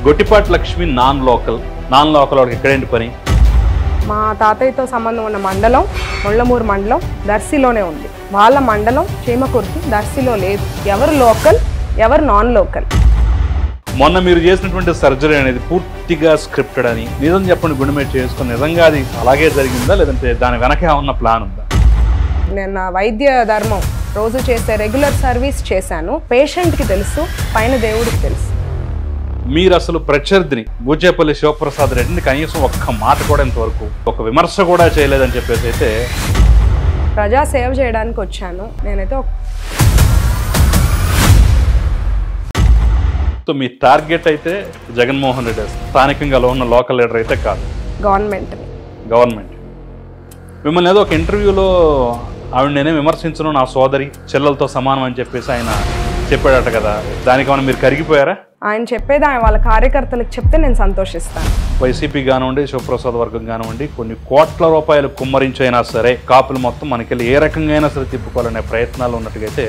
Gottipati Lakshmi non local వాడికి ఎక్కడేంటి పని? మా తాతయ్యతో సంబంధం ఉన్న మండలం ముళ్ళమూరు మండలం దర్శిలోనే ఉంది. వాళ్ళ మండలం చీమకుర్తి దర్శిలో లేదు. ఎవరు లోకల్ ఎవరు నాన్ లోకల్? మొన్న మీరు చేసినటువంటి సర్జరీ అనేది పూర్తిగా స్క్రిప్టెడ్ అని నిజం చెప్పండి, గుండె చేసుకుని నిజంగా అది అలాగే జరిగిందా లేదంటే దాని వెనక ఉన్న ప్లాన్ ఉందా? నేను నా వైద్య ధర్మం రోజు చేసే రెగ్యులర్ సర్వీస్ చేశాను. పేషెంట్కి తెలుసు, పైన దేవుడికి తెలుసు. మీరు అసలు ప్రత్యర్థిని బూచేపల్లి శివప్రసాద్ రెడ్డిని కనీసం ఒక్క మాట కూడా ఇంతవరకు ఒక విమర్శ కూడా చేయలేదని చెప్పేసి అయితే ప్రజా సేవ చేయడానికి వచ్చాను నేనైతే. సో మీ టార్గెట్ అయితే జగన్మోహన్ రెడ్డి, స్థానికంగా ఉన్న లోకల్ లీడర్ అయితే కాదు, గవర్నమెంట్. మిమ్మల్ని ఏదో ఒక ఇంటర్వ్యూలో ఆవిడ నేనే విమర్శించను, నా సోదరి చెల్లెలతో సమానం అని చెప్పేసి ఆయన చెప్పాడట కదా, దానికి ఏమైనా మీరు కరిగిపోయారా? ఆయన చెప్పేది ఆయన వాళ్ళ కార్యకర్తలకు చెప్తే నేను సంతోషిస్తాను. వైసీపీ కానివ్వండి, శివప్రసాద్ వర్గం కానివ్వండి, కొన్ని కోట్ల రూపాయలు కుమ్మరించైనా సరే కాపులు మొత్తం మనకెళ్ళి ఏ రకంగా అయినా సరే తిప్పుకోవాలనే ప్రయత్నాలు ఉన్నట్టుగా అయితే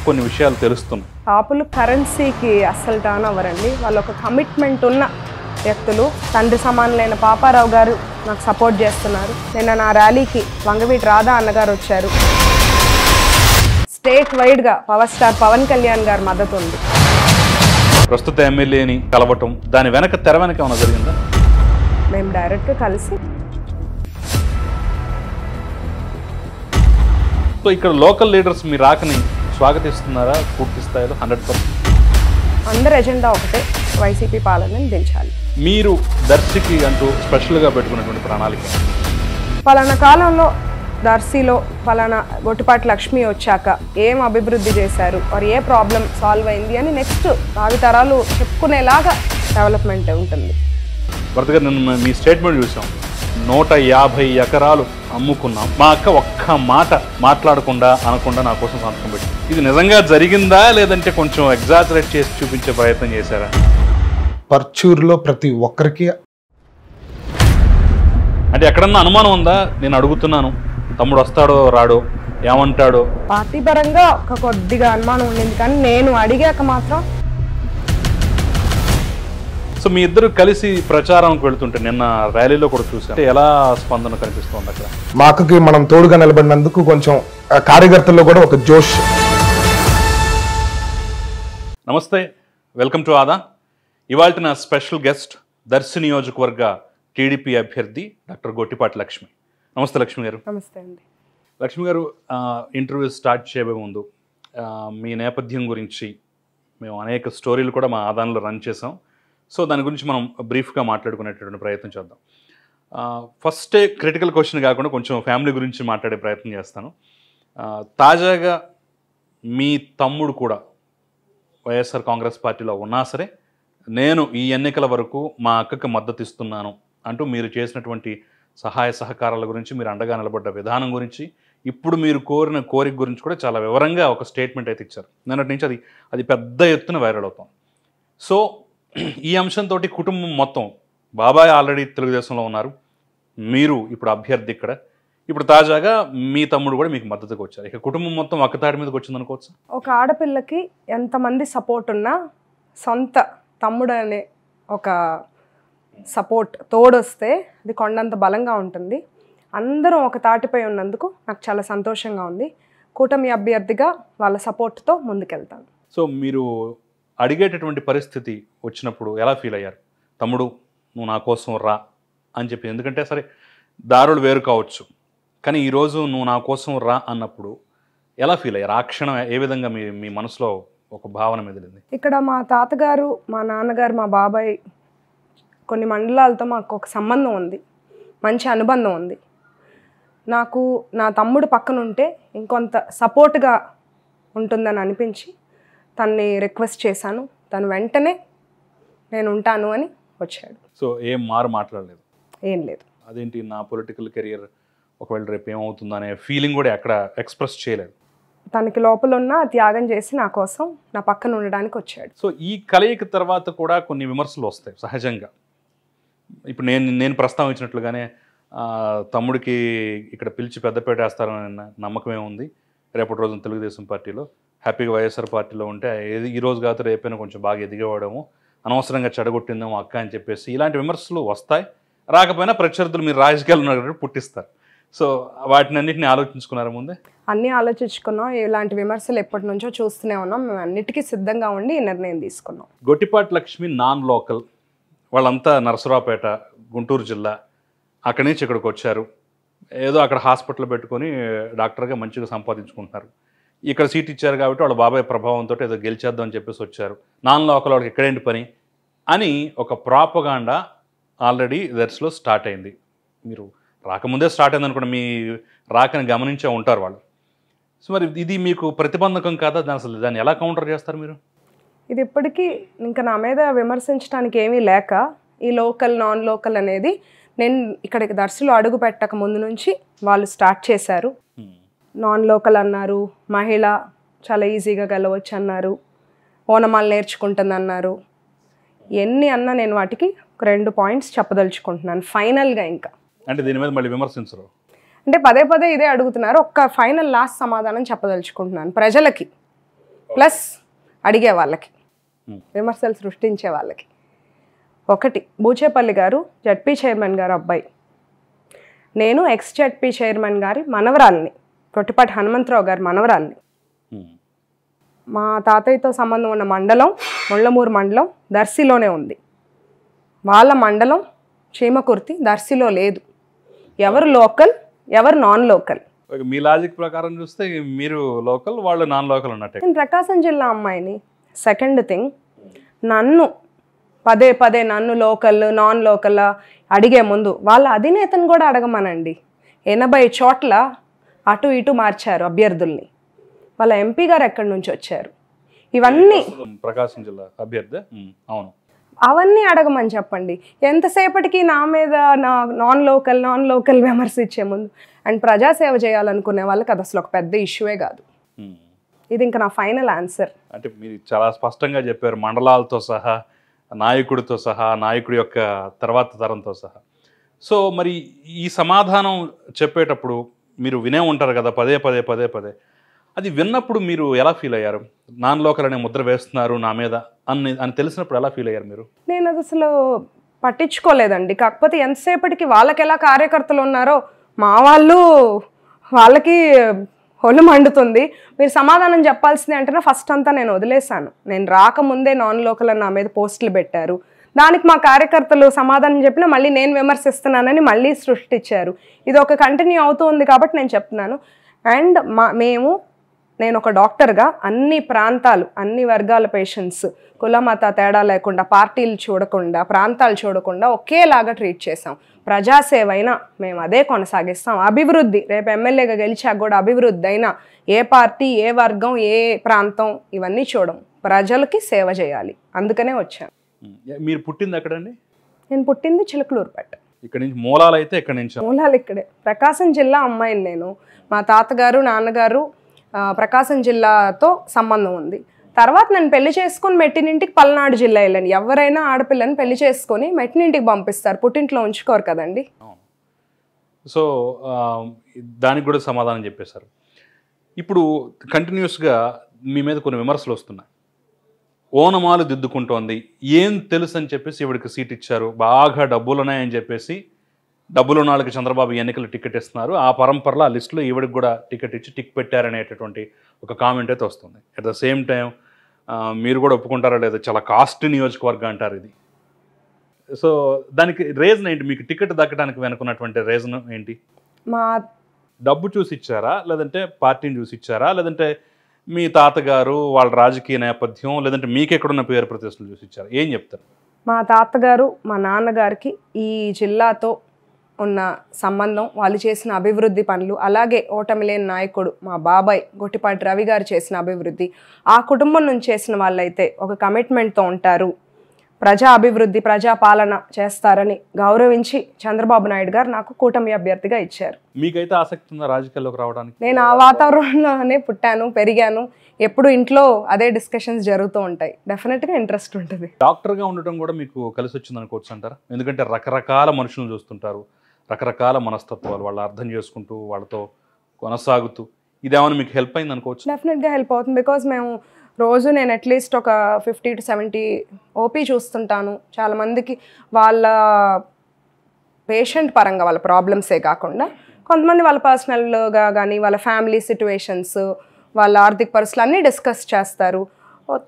కొన్ని విషయాలు తెలుస్తున్నాయి. కాపులు కరెన్సీకి అస్సలు టర్న్ అవ్వరండి. వాళ్ళు ఒక కమిట్మెంట్ ఉన్న వ్యక్తులు. తండ్రి సమానులైన పాపారావు గారు నాకు సపోర్ట్ చేస్తున్నారు. నిన్న నా ర్యాలీకి వంగవీటి రాధా అన్నగారు వచ్చారు. స్టేట్ వైడ్గా పవర్ స్టార్ పవన్ కళ్యాణ్ గారి మద్దతు ఉంది. ప్రస్తుత ఎమ్మెల్యేని కలవటం, దాని వెనక తెర వెనక ఏమైనా జరిగిందా? మేము డైరెక్ట్గా కలిసి. సో ఇక్కడ లోకల్ లీడర్స్ మీ రాకని స్వాగతిస్తున్నారా? పూర్తి స్థాయిలో 100%? అందరి ఎజెండా ఒకటే, వైసీపీ పాలనని దించాలి. మీరు దర్శికి అంటూ స్పెషల్గా పెట్టుకున్నటువంటి ప్రణాళిక? పలానా కాలంలో దర్శిలో పలానా గొట్టిపాటి లక్ష్మి వచ్చాక ఏం అభివృద్ధి చేశారు, వారు ఏ ప్రాబ్లం సాల్వ్ అయింది అని నెక్స్ట్ భావితరాలు చెప్పుకునేలాగా డెవలప్మెంట్ ఉంటుంది. భరత్ గారు, నేను మీ స్టేట్మెంట్ చూసాం, 150 ఎకరాలు అమ్ముకున్నాం, మా అక్క ఒక్క మాట మాట్లాడకుండా అనకుండా నా కోసం సంతకం పెట్టి. ఇది నిజంగా జరిగిందా లేదంటే కొంచెం ఎగ్జాజరేట్ చేసి చూపించే ప్రయత్నం చేశారా? పర్చూరులో ప్రతి ఒక్కరికి అంటే ఎక్కడన్నా అనుమానం ఉందా? నేను అడుగుతున్నాను, తమ్ముడు వస్తాడో రాడో, ఏమంటాడో? పార్టీ పరంగా ఒక కొద్దిగా అనుమానం ఉండింది, కానీ నేను అడిగాక మాత్రం. సో మీ ఇద్దరు కలిసి ప్రచారంకి వెళుతుంటే నిన్న ర్యాలీలో కూడా చూసాను, ఎలా స్పందన కనిపిస్తుంది అక్కడ? మా అక్కకి మనం తోడుగా నిలబడినందుకు కొంచెం కార్యకర్తల్లో కూడా ఒక జోష్. నమస్తే, వెల్కమ్ టు ఆదా. ఇవాళ నా స్పెషల్ గెస్ట్ దర్శి నియోజకవర్గ టీడీపీ అభ్యర్థి డాక్టర్ గొట్టిపాటి లక్ష్మి. నమస్తే లక్ష్మి గారు. నమస్తే అండి. లక్ష్మి గారు, ఇంటర్వ్యూ స్టార్ట్ చేయబోయే ముందు మీ నేపథ్యం గురించి మేము అనేక స్టోరీలు కూడా మా ఆదాయంలో రన్ చేసాం. సో దాని గురించి మనం బ్రీఫ్గా మాట్లాడుకునేటటువంటి ప్రయత్నం చేద్దాం. ఫస్టే క్రిటికల్ క్వశ్చన్ కాకుండా కొంచెం ఫ్యామిలీ గురించి మాట్లాడే ప్రయత్నం చేస్తాను. తాజాగా మీ తమ్ముడు కూడా వైఎస్ఆర్ కాంగ్రెస్ పార్టీలో ఉన్నా సరే, నేను ఈ ఎన్నికల వరకు మా అక్కకి మద్దతు ఇస్తున్నాను అంటూ మీరు చేసినటువంటి సహాయ సహకారాల గురించి, మీరు అండగా నిలబడ్డ విధానం గురించి, ఇప్పుడు మీరు కోరిన కోరిక గురించి కూడా చాలా వివరంగా ఒక స్టేట్మెంట్ అయితే ఇచ్చారు. నిన్నటి నుంచి అది పెద్ద ఎత్తున వైరల్ అవుతాం. సో ఈ అంశంతో కుటుంబం మొత్తం, బాబాయ్ ఆల్రెడీ తెలుగుదేశంలో ఉన్నారు, మీరు ఇప్పుడు అభ్యర్థి ఇక్కడ, ఇప్పుడు తాజాగా మీ తమ్ముడు కూడా మీకు మద్దతుగా వచ్చారు. ఇక కుటుంబం మొత్తం ఒక్కతాడి మీదకి వచ్చింది అనుకోవచ్చు. ఒక ఆడపిల్లకి ఎంతమంది సపోర్ట్ ఉన్నా సొంత తమ్ముడు అనే ఒక సపోర్ట్ తోడొస్తే అది కొండంత బలంగా ఉంటుంది. అందరం ఒక తాటిపై ఉన్నందుకు నాకు చాలా సంతోషంగా ఉంది. కూటమి అభ్యర్థిగా వాళ్ళ సపోర్ట్తో ముందుకెళ్తాను. సో మీరు అడిగేటటువంటి పరిస్థితి వచ్చినప్పుడు ఎలా ఫీల్ అయ్యారు? తమ్ముడు నువ్వు నా కోసం రా అని చెప్పి, ఎందుకంటే సరే దారులు వేరు కావచ్చు, కానీ ఈరోజు నువ్వు నా కోసం రా అన్నప్పుడు ఎలా ఫీల్ అయ్యారు? ఆ క్షణం ఏ విధంగా మీ మనసులో ఒక భావన మెదిలింది? ఇక్కడ మా తాతగారు, మా నాన్నగారు, మా బాబాయ్, కొన్ని మండలాలతో మాకు ఒక సంబంధం ఉంది, మంచి అనుబంధం ఉంది. నాకు నా తమ్ముడు పక్కన ఉంటే ఇంకొంత సపోర్ట్గా ఉంటుందని అనిపించి తన్ని రిక్వెస్ట్ చేశాను. తను వెంటనే నేను ఉంటాను అని వచ్చాడు. సో ఏం మాట్లాడలేదు? ఏం లేదు. అదేంటి, నా పొలిటికల్ కెరియర్ ఒకవేళ రేపు ఏమవుతుందో అనే ఫీలింగ్ కూడా ఎక్కడ ఎక్స్ప్రెస్ చేయలేదు? తనకి లోపల ఉన్న త్యాగం చేసి నా కోసం నా పక్కన ఉండడానికి వచ్చాడు. సో ఈ కలయిక తర్వాత కూడా కొన్ని విమర్శలు వస్తాయి సహజంగా. ఇప్పుడు నేను ప్రస్తావించినట్లుగానే తమ్ముడికి ఇక్కడ పిలిచి పెద్దపేట వేస్తారన్న నమ్మకమే ఉంది. రేపటి రోజున తెలుగుదేశం పార్టీలో హ్యాపీగా వైఎస్ఆర్ పార్టీలో ఉంటే ఈ రోజు కాదు రేపైనా కొంచెం బాగా ఎదిగేవాడము అనవసరంగా చెడగొట్టిందేమో అక్క అని చెప్పేసి ఇలాంటి విమర్శలు వస్తాయి. రాకపోయినా ప్రత్యర్థులు మీరు రాజకీయాలు ఉన్నట్టు పుట్టిస్తారు. సో వాటిని అన్నింటినీ ఆలోచించుకున్నారా ముందే? అన్నీ ఆలోచించుకున్నాం. ఇలాంటి విమర్శలు ఎప్పటి నుంచో చూస్తూనే ఉన్నాం. మేము అన్నిటికీ సిద్ధంగా ఉండి ఈ నిర్ణయం తీసుకున్నాం. గొట్టిపాటి లక్ష్మి నాన్ లోకల్, వాళ్ళంతా నరసరావుపేట, గుంటూరు జిల్లా, అక్కడి నుంచి ఇక్కడికి వచ్చారు. ఏదో అక్కడ హాస్పిటల్ పెట్టుకొని డాక్టర్గా మంచిగా సంపాదించుకుంటున్నారు. ఇక్కడ సీట్ ఇచ్చారు కాబట్టి వాళ్ళ బాబాయ్ ప్రభావంతో ఏదో గెలిచేద్దాం అని చెప్పేసి వచ్చారు. నాన్ లోకల్ వాళ్ళకి ఎక్కడేంటి పని అని ఒక ప్రాపగాండా ఆల్రెడీ దర్శలో స్టార్ట్ అయింది. మీరు రాకముందే స్టార్ట్ అయింది అనుకోండి, మీ రాకని గమనించే ఉంటారు వాళ్ళు. సో మరి ఇది మీకు ప్రతిబంధకం కాదా? దాన్ని ఎలా కౌంటర్ చేస్తారు మీరు? ఇది ఇప్పటికీ ఇంకా నా మీద విమర్శించడానికి ఏమీ లేక ఈ లోకల్ నాన్ లోకల్ అనేది నేను ఇక్కడికి దర్శలో అడుగు పెట్టక ముందు నుంచి వాళ్ళు స్టార్ట్ చేశారు. నాన్ లోకల్ అన్నారు, మహిళ చాలా ఈజీగా గెలవచ్చు అన్నారు, ఓనమాలు నేర్చుకుంటుంది అన్నారు. ఎన్ని అన్నా నేను వాటికి ఒక 2 పాయింట్స్ చెప్పదలుచుకుంటున్నాను ఫైనల్గా. ఇంకా అంటే దీని మీద మళ్ళీ విమర్శించరు అంటే పదే పదే ఇదే అడుగుతున్నారు. ఒక్క ఫైనల్ లాస్ట్ సమాధానం చెప్పదలుచుకుంటున్నాను ప్రజలకి, ప్లస్ అడిగే వాళ్ళకి, విమర్శలు సృష్టించే వాళ్ళకి. ఒకటి, బూచేపల్లి గారు జడ్పీ చైర్మన్ గారు అబ్బాయి. నేను ఎక్స్ జడ్పీ చైర్మన్ గారి మనవరాల్ని, కొట్టిపాటి హనుమంతరావు గారి మనవరాల్ని. మా తాతయ్యతో సంబంధం ఉన్న మండలం ముళ్ళమూరు మండలం దర్శిలోనే ఉంది. వాళ్ళ మండలం చీమకుర్తి దర్శిలో లేదు. ఎవరు లోకల్, ఎవరు నాన్ లోకల్? మీ లాజిక్ ప్రకారం చూస్తే మీరు లోకల్, వాళ్ళు నాన్ లోకల్ అన్నట్టే. నేను ప్రకాశం జిల్లా అమ్మాయిని. సెకండ్ థింగ్, నన్ను పదే పదే నన్ను లోకల్ నాన్ లోకల్ అడిగే ముందు వాళ్ళ అధినేతను కూడా అడగమనండి. 80 చోట్ల అటు ఇటు మార్చారు అభ్యర్థుల్ని. వాళ్ళ ఎంపీ గారు ఎక్కడి నుంచి వచ్చారు, ఇవన్నీ ప్రకాశం జిల్లా అభ్యర్థి. అవును, అవన్నీ అడగమని చెప్పండి. ఎంతసేపటికి నా మీద నా నాన్ లోకల్ విమర్శించే ముందు. అండ్ ప్రజాసేవ చేయాలనుకునే వాళ్ళకి అది అసలు ఒక పెద్ద ఇష్యూవే కాదు. ఇది ఇంకా నా ఫైనల్ ఆన్సర్. అంటే మీరు చాలా స్పష్టంగా చెప్పారు, మండలాలతో సహా, నాయకుడితో సహా, నాయకుడి యొక్క తర్వాత తరంతో సహా. సో మరి ఈ సమాధానం చెప్పేటప్పుడు మీరు వినే ఉంటారు కదా పదే పదే. అది విన్నప్పుడు మీరు ఎలా ఫీల్ అయ్యారు? నాన్ లోకల్ అనే ముద్ర వేస్తున్నారు నా మీద అని తెలిసినప్పుడు ఎలా ఫీల్ అయ్యారు మీరు? నేను అది అసలు పట్టించుకోలేదండి. కాకపోతే ఎంతసేపటికి వాళ్ళకి ఎలా కార్యకర్తలు ఉన్నారో మా వాళ్ళకి ఒళ్ళు మండుతుంది. మీరు సమాధానం చెప్పాల్సింది అంటేనే ఫస్ట్ అంతా నేను వదిలేశాను. నేను రాకముందే నాన్ లోకల్ అని నా మీద పోస్టులు పెట్టారు. దానికి మా కార్యకర్తలు సమాధానం చెప్పినా మళ్ళీ నేను విమర్శిస్తున్నానని మళ్ళీ సృష్టించారు. ఇది ఒక కంటిన్యూ అవుతూ ఉంది కాబట్టి నేను చెప్తున్నాను. అండ్ నేను ఒక డాక్టర్గా అన్ని ప్రాంతాలు, అన్ని వర్గాల పేషెంట్స్, కుల మత తేడా లేకుండా, పార్టీలు చూడకుండా, ప్రాంతాలు చూడకుండా ఒకేలాగా ట్రీట్ చేసాం. ప్రజాసేవ అయినా మేము అదే కొనసాగిస్తాం. అభివృద్ధి, రేపు ఎమ్మెల్యేగా గెలిచాక కూడా అభివృద్ధి అయినా ఏ పార్టీ, ఏ వర్గం, ఏ ప్రాంతం ఇవన్నీ చూడం. ప్రజలకి సేవ చేయాలి, అందుకనే వచ్చాను. మీరు పుట్టింది ఎక్కడండి? నేను పుట్టింది చిలకలూరుపేట. ఇక్కడ నుంచి మూలాలు అయితే ఎక్కడి నుంచి? మూలాలు ఇక్కడే, ప్రకాశం జిల్లా అమ్మాయిని నేను. మా తాతగారు నాన్నగారు ప్రకాశం జిల్లాతో సంబంధం ఉంది. తర్వాత నేను పెళ్లి చేసుకొని మెట్టినింటికి పల్నాడు జిల్లా వెళ్ళాను. ఎవరైనా ఆడపిల్లని పెళ్లి చేసుకొని మెట్టినింటికి పంపిస్తారు, పుట్టింట్లో ఉంచుకోరు కదండి. సో దానికి కూడా సమాధానం చెప్పేశారు. ఇప్పుడు కంటిన్యూస్గా మీ మీద కొన్ని విమర్శలు వస్తున్నాయి. ఓనమాలు దిద్దుకుంటోంది, ఏం తెలుసు అని చెప్పేసి ఈవిడికి సీట్ ఇచ్చారు, బాగా డబ్బులు ఉన్నాయని చెప్పేసి డబ్బులు ఉన్న వాళ్ళకి చంద్రబాబు ఎన్నికలు టికెట్ ఇస్తున్నారు, ఆ పరంపరలో ఆ లిస్టులో ఈవిడికి కూడా టికెట్ ఇచ్చి టిక్ పెట్టారనేటటువంటి ఒక కామెంట్ అయితే వస్తుంది. అట్ ద సేమ్ టైం మీరు కూడా ఒప్పుకుంటారా లేదా, చాలా కాస్ట్ నియోజకవర్గం అంటారు ఇది. సో దానికి రీజన్ ఏంటి? మీకు టికెట్ దక్కడానికి వెనుకున్నటువంటి రీజన్ ఏంటి? మా డబ్బు చూసి ఇచ్చారా, లేదంటే పార్టీని చూసి ఇచ్చారా, లేదంటే మీ తాతగారు వాళ్ళ రాజకీయ నేపథ్యం, లేదంటే మీకెక్కడున్న పేరు ప్రతిష్టలు చూసి ఇచ్చారా? ఏం చెప్తారు? మా తాతగారు మా నాన్నగారికి ఈ జిల్లాతో ఉన్న సంబంధం, వాళ్ళు చేసిన అభివృద్ధి పనులు, అలాగే ఓటమి లేని నాయకుడు మా బాబాయ్ గొట్టిపాటి రవి గారు చేసిన అభివృద్ధి, ఆ కుటుంబం నుంచి చేసిన వాళ్ళైతే ఒక కమిట్మెంట్తో ఉంటారు, ప్రజా అభివృద్ధి ప్రజా పాలన చేస్తారని గౌరవించి చంద్రబాబు నాయుడు గారు నాకు కూటమి అభ్యర్థిగా ఇచ్చారు. మీకైతే ఆసక్తి ఉందా రాజకీయాల్లోకి రావడానికి? నేను ఆ వాతావరణంలోనే పుట్టాను, పెరిగాను. ఎప్పుడు ఇంట్లో అదే డిస్కషన్స్ జరుగుతూ ఉంటాయి. డెఫినెట్గా ఇంట్రెస్ట్ ఉంటుంది. డాక్టర్గా ఉండటం కూడా మీకు కలిసి వచ్చింది అనుకోవచ్చు అంటారా? ఎందుకంటే రకరకాల మనుషులను చూస్తుంటారు, రకరకాల మనస్తత్వాలు, వాళ్ళు అర్థం చేసుకుంటూ వాళ్ళతో కొనసాగుతూ, ఇదేమైనా మీకు హెల్ప్ అయింది అనుకోవచ్చు? డెఫినెట్గా హెల్ప్ అవుతుంది. బికాజ్ మేము రోజు నేను అట్లీస్ట్ ఒక 50 to 70 ఓపీ చూస్తుంటాను. చాలామందికి వాళ్ళ పేషెంట్ పరంగా వాళ్ళ ప్రాబ్లమ్సే కాకుండా కొంతమంది వాళ్ళ పర్సనల్గా కానీ వాళ్ళ ఫ్యామిలీ సిట్యువేషన్స్, వాళ్ళ ఆర్థిక పరిస్థితులు అన్నీ డిస్కస్ చేస్తారు.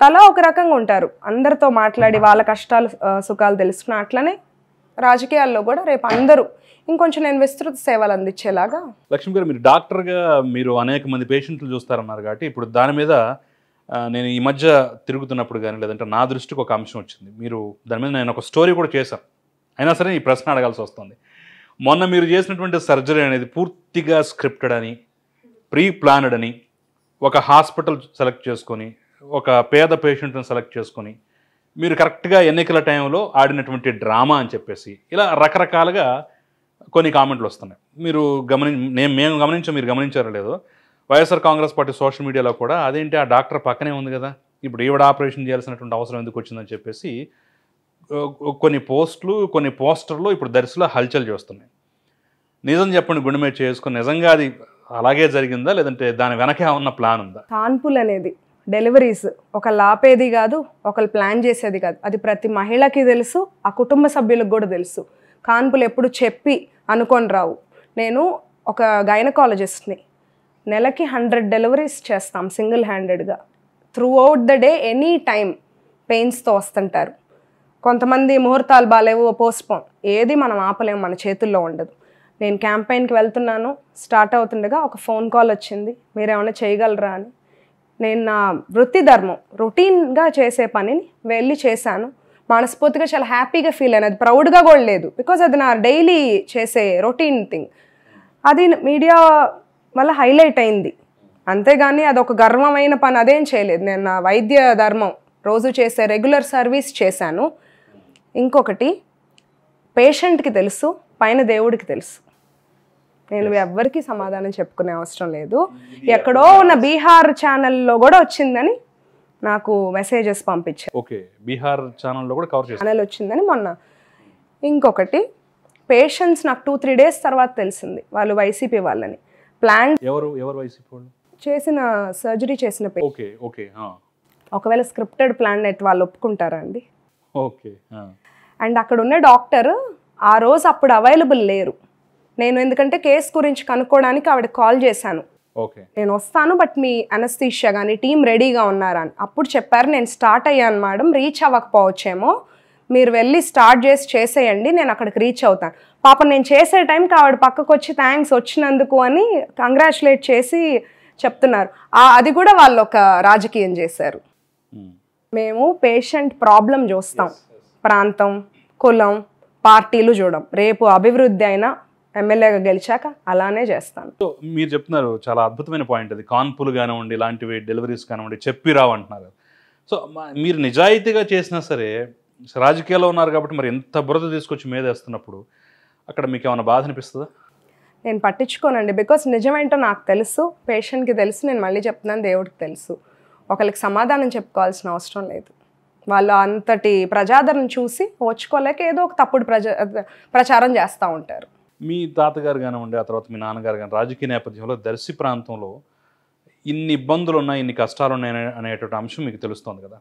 తలా ఒక రకంగా ఉంటారు. అందరితో మాట్లాడి వాళ్ళ కష్టాలు సుఖాలు తెలుసుకున్న అట్లనే రాజకీయాల్లో కూడా రేపు అందరూ ఇంకొంచెం నేను విస్తృత సేవలు అందించేలాగా. లక్ష్మి గారు, మీరు డాక్టర్గా మీరు అనేక మంది పేషెంట్లు చూస్తారన్నారు కాబట్టి ఇప్పుడు దాని మీద నేను ఈ మధ్య తిరుగుతున్నప్పుడు కానీ లేదంటే నా దృష్టికి ఒక అంశం వచ్చింది. మీరు దాని మీద నేను ఒక స్టోరీ కూడా చేశాను, అయినా సరే ఈ ప్రశ్న అడగాల్సి వస్తుంది. మొన్న మీరు చేసినటువంటి సర్జరీ అనేది పూర్తిగా స్క్రిప్టెడ్ అని, ప్రీ ప్లానెడ్ అని, ఒక హాస్పిటల్ సెలెక్ట్ చేసుకొని ఒక పేద పేషెంట్ని సెలెక్ట్ చేసుకొని మీరు కరెక్ట్గా ఎన్నికల టైంలో ఆడినటువంటి డ్రామా అని చెప్పేసి ఇలా రకరకాలుగా కొన్ని కామెంట్లు వస్తున్నాయి. మీరు మేము గమనించాం, మీరు గమనించారో లేదో, వైఎస్ఆర్ కాంగ్రెస్ పార్టీ సోషల్ మీడియాలో కూడా అదేంటి ఆ డాక్టర్ పక్కనే ఉంది కదా, ఇప్పుడు ఈవిడ ఆపరేషన్ చేయాల్సినటువంటి అవసరం ఎందుకు వచ్చిందని చెప్పేసి కొన్ని పోస్టులు కొన్ని పోస్టర్లు ఇప్పుడు దర్శిలో హల్చల్ చేస్తున్నాయి. నిజం చెప్పండి, గుండె మీద చేసుకుని నిజంగా అది అలాగే జరిగిందా లేదంటే దాని వెనకే ఉన్న ప్లాన్ ఉందా? కాన్పులు అనేది డెలివరీస్ ఒకళ్ళు ఆపేది కాదు, ఒకళ్ళు ప్లాన్ చేసేది కాదు. అది ప్రతి మహిళకి తెలుసు, ఆ కుటుంబ సభ్యులకు కూడా తెలుసు. కాన్పులు ఎప్పుడు చెప్పి అనుకొని రావు. నేను ఒక గైనకాలజిస్ట్ని, నెలకి 100 డెలివరీస్ చేస్తాం సింగిల్ హ్యాండెడ్గా. Throughout the day any time పెయిన్స్తో వస్తుంటారు. కొంతమంది ముహూర్తాలు బాగాలేవు, పోస్ట్పోన్, ఏది మనం ఆపలేము, మన చేతుల్లో ఉండదు. నేను క్యాంపెయిన్కి వెళ్తున్నాను, స్టార్ట్ అవుతుండగా ఒక ఫోన్ కాల్ వచ్చింది, మీరేమైనా చేయగలరా అని. నేను నా వృత్తి ధర్మం రొటీన్గా చేసే పనిని వెళ్ళి చేశాను. మనస్ఫూర్తిగా చాలా హ్యాపీగా ఫీల్ అయినా, అది ప్రౌడ్గా కూడా లేదు, బికాజ్ అది నా డైలీ చేసే రొటీన్ థింగ్. అది మీడియా వల్ల హైలైట్ అయింది, అంతేగాని అదొక గర్వమైన పని అదేం చేయలేదు. నేను నా వైద్య ధర్మం రోజు చేసే రెగ్యులర్ సర్వీస్ చేశాను. ఇంకొకటి, పేషెంట్కి తెలుసు, పైన దేవుడికి తెలుసు. నేను ఎవ్వరికీ సమాధానం చెప్పుకునే అవసరం లేదు. ఎక్కడో ఉన్న బీహార్ ఛానల్లో కూడా వచ్చిందని నాకు మెసేజెస్ పంపించారు. ఓకే, బీహార్ ఛానల్లో కూడా కవర్ చేశారు, ఛానల్ వచ్చిందని మొన్న. ఇంకొకటి, పేషెంట్స్ నాకు 2-3 డేస్ తర్వాత తెలిసింది వాళ్ళు వైసీపీ వాళ్ళని. ప్లాన్ ఎవరు వైసీపీ వాళ్ళు చేసిన సర్జరీ చేసిన ఓకే ఓకే ఒకవేళ స్క్రిప్టెడ్ ప్లాన్ నెట్ వాళ్ళు ఒప్పుకుంటారా అండి? ఓకే. అండ్ అక్కడ ఉన్న డాక్టర్ ఆ రోజు అప్పుడు అవైలబుల్ లేరు. నేను ఎందుకంటే కేసు గురించి కనుక్కోవడానికి ఆవిడ కాల్ చేశాను, ఓకే నేను వస్తాను బట్ మీ అనస్థీషియా కానీ టీం రెడీగా ఉన్నారా అని. అప్పుడు చెప్పారు, నేను స్టార్ట్ అయ్యాను మేడం, రీచ్ అవ్వకపోవచ్చేమో, మీరు వెళ్ళి స్టార్ట్ చేసేయండి, నేను అక్కడికి రీచ్ అవుతాను. పాప నేను చేసే టైంకి ఆవిడ పక్కకు వచ్చి థ్యాంక్స్ వచ్చినందుకు అని కంగ్రాచులేట్ చేసి చెప్తున్నారు. అది కూడా వాళ్ళు ఒక రాజకీయం చేశారు. మేము పేషెంట్ ప్రాబ్లం చూస్తాం, ప్రాంతం, కులం, పార్టీలు చూడం. రేపు అభివృద్ధి అయినా ఎమ్మెల్యేగా గెలిచాక అలానే చేస్తాను. సో మీరు చెప్తున్నారు, చాలా అద్భుతమైన పాయింట్ అది. కాన్పులు కానివ్వండి, ఇలాంటివి డెలివరీస్ కానివ్వండి చెప్పి రావు అంటున్నారు. సో మీరు నిజాయితీగా చేసినా సరే రాజకీయాల్లో ఉన్నారు కాబట్టి మరి ఎంత బురద తీసుకొచ్చి మీద వేస్తున్నప్పుడు అక్కడ మీకు ఏమైనా బాధ అనిపిస్తుందా? నేను పట్టించుకోనండి, బికాస్ నిజమేంటో నాకు తెలుసు, పేషెంట్కి తెలుసు, నేను మళ్ళీ చెప్తున్నాను దేవుడికి తెలుసు. ఒకరికి సమాధానం చెప్పుకోవాల్సిన అవసరం లేదు. వాళ్ళు అంతటి ప్రజాదరణ చూసి ఓచుకోలేక ఏదో ఒక తప్పుడు ప్రచారం చేస్తూ ఉంటారు. మీ తాతగారు కానివ్వండి, ఆ తర్వాత మీ నాన్నగారు కానీ రాజకీయ నేపథ్యంలో దర్శి ప్రాంతంలో ఇన్ని ఇబ్బందులు ఉన్నాయి, ఇన్ని కష్టాలు ఉన్నాయి అనేటువంటి అంశం మీకు తెలుస్తుంది కదా.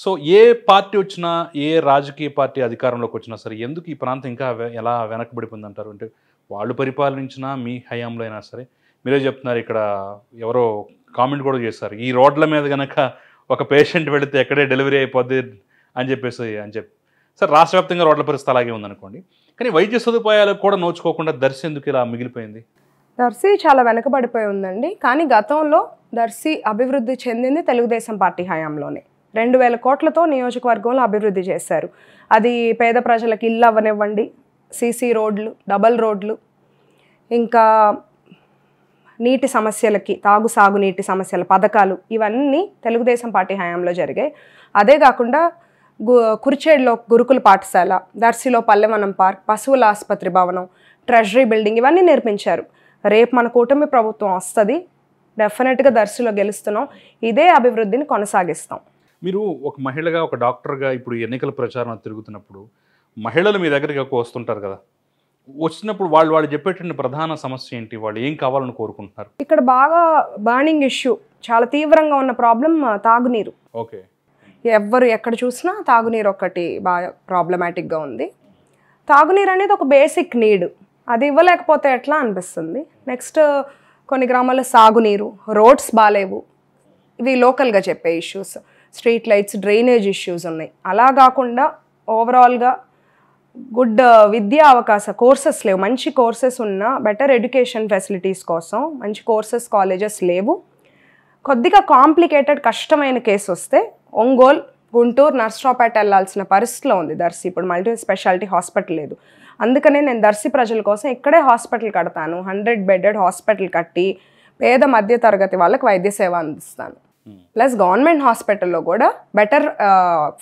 సో ఏ పార్టీ వచ్చినా, ఏ రాజకీయ పార్టీ అధికారంలోకి వచ్చినా సరే ఎందుకు ఈ ప్రాంతం ఇంకా ఎలా వెనకబడిపోయింది అంటారు? అంటే వాళ్ళు పరిపాలించినా మీ హయాంలో అయినా సరే, మీరే చెప్తున్నారు, ఇక్కడ ఎవరో కామెంట్ కూడా చేశారు, ఈ రోడ్ల మీద కనుక ఒక పేషెంట్ వెళితే ఎక్కడే డెలివరీ అయిపోద్ది అని చెప్పి సార్ రాష్ట్ర వ్యాప్తంగా రోడ్ల పరిస్థితి అలాగే ఉందనుకోండి, కానీ వైద్య సదుపాయాలకు కూడా నోచుకోకుండా దర్శి ఎందుకు ఇలా మిగిలిపోయింది? దర్శి చాలా వెనకబడిపోయి ఉందండి. కానీ గతంలో దర్శి అభివృద్ధి చెందింది తెలుగుదేశం పార్టీ హయాంలోనే. 2000 కోట్లతో నియోజకవర్గంలో అభివృద్ధి చేశారు. అది పేద ప్రజలకు ఇల్లు అవ్వనివ్వండి, సీసీ రోడ్లు, డబల్ రోడ్లు, ఇంకా నీటి సమస్యలకి సాగునీటి సమస్యల పథకాలు, ఇవన్నీ తెలుగుదేశం పార్టీ హయాంలో జరిగాయి. అదే కాకుండా కురిచేడులో గురుకుల పాఠశాల, దర్శిలో పల్లెవనం పార్క్, పశువుల ఆసుపత్రి భవనం, ట్రెజరీ బిల్డింగ్, ఇవన్నీ నిర్మించారు. రేపు మన కూటమి ప్రభుత్వం వస్తుంది, డెఫినెట్గా దర్శిలో గెలుస్తున్నాం, ఇదే అభివృద్ధిని కొనసాగిస్తాం. మీరు ఒక మహిళగా, ఒక డాక్టర్గా ఇప్పుడు ఎన్నికల ప్రచారం తిరుగుతున్నప్పుడు మహిళలు మీ దగ్గరికి వస్తుంటారు కదా, వచ్చినప్పుడు వాళ్ళు చెప్పేటువంటి ప్రధాన సమస్య ఏంటి? వాళ్ళు ఏం కావాలని కోరుకుంటున్నారు? ఇక్కడ బాగా బర్నింగ్ ఇష్యూ చాలా తీవ్రంగా ఉన్న ప్రాబ్లం తాగునీరు. ఓకే. ఎవ్వరు ఎక్కడ చూసినా తాగునీరు ఒకటి బాగా ప్రాబ్లమాటిక్గా ఉంది. తాగునీరు అనేది ఒక బేసిక్ నీడ్, అది ఇవ్వలేకపోతే ఎట్లా అనిపిస్తుంది. నెక్స్ట్ కొన్ని గ్రామాల్లో సాగునీరు, రోడ్స్ బాగాలేవు, ఇవి లోకల్గా చెప్పే issues. Street lights, drainage issues ఉన్నాయి. అలా కాకుండా ఓవరాల్గా గుడ్ విద్యా కోర్సెస్ లేవు. మంచి కోర్సెస్ ఉన్న బెటర్ ఎడ్యుకేషన్ ఫెసిలిటీస్ కోసం మంచి కోర్సెస్ కాలేజెస్ లేవు. కొద్దిగా కాంప్లికేటెడ్ కష్టమైన కేసు వస్తే ఒంగోలు, గుంటూరు, నర్సరావుపేట వెళ్ళాల్సిన పరిస్థితిలో ఉంది దర్శి. ఇప్పుడు మల్టీ స్పెషాలిటీ హాస్పిటల్ లేదు. అందుకనే నేను దర్శి ప్రజల కోసం ఇక్కడే హాస్పిటల్ కడతాను. 100 బెడెడ్ హాస్పిటల్ కట్టి పేద మధ్య తరగతి వాళ్ళకి వైద్య సేవ అందిస్తాను. ప్లస్ గవర్నమెంట్ హాస్పిటల్లో కూడా బెటర్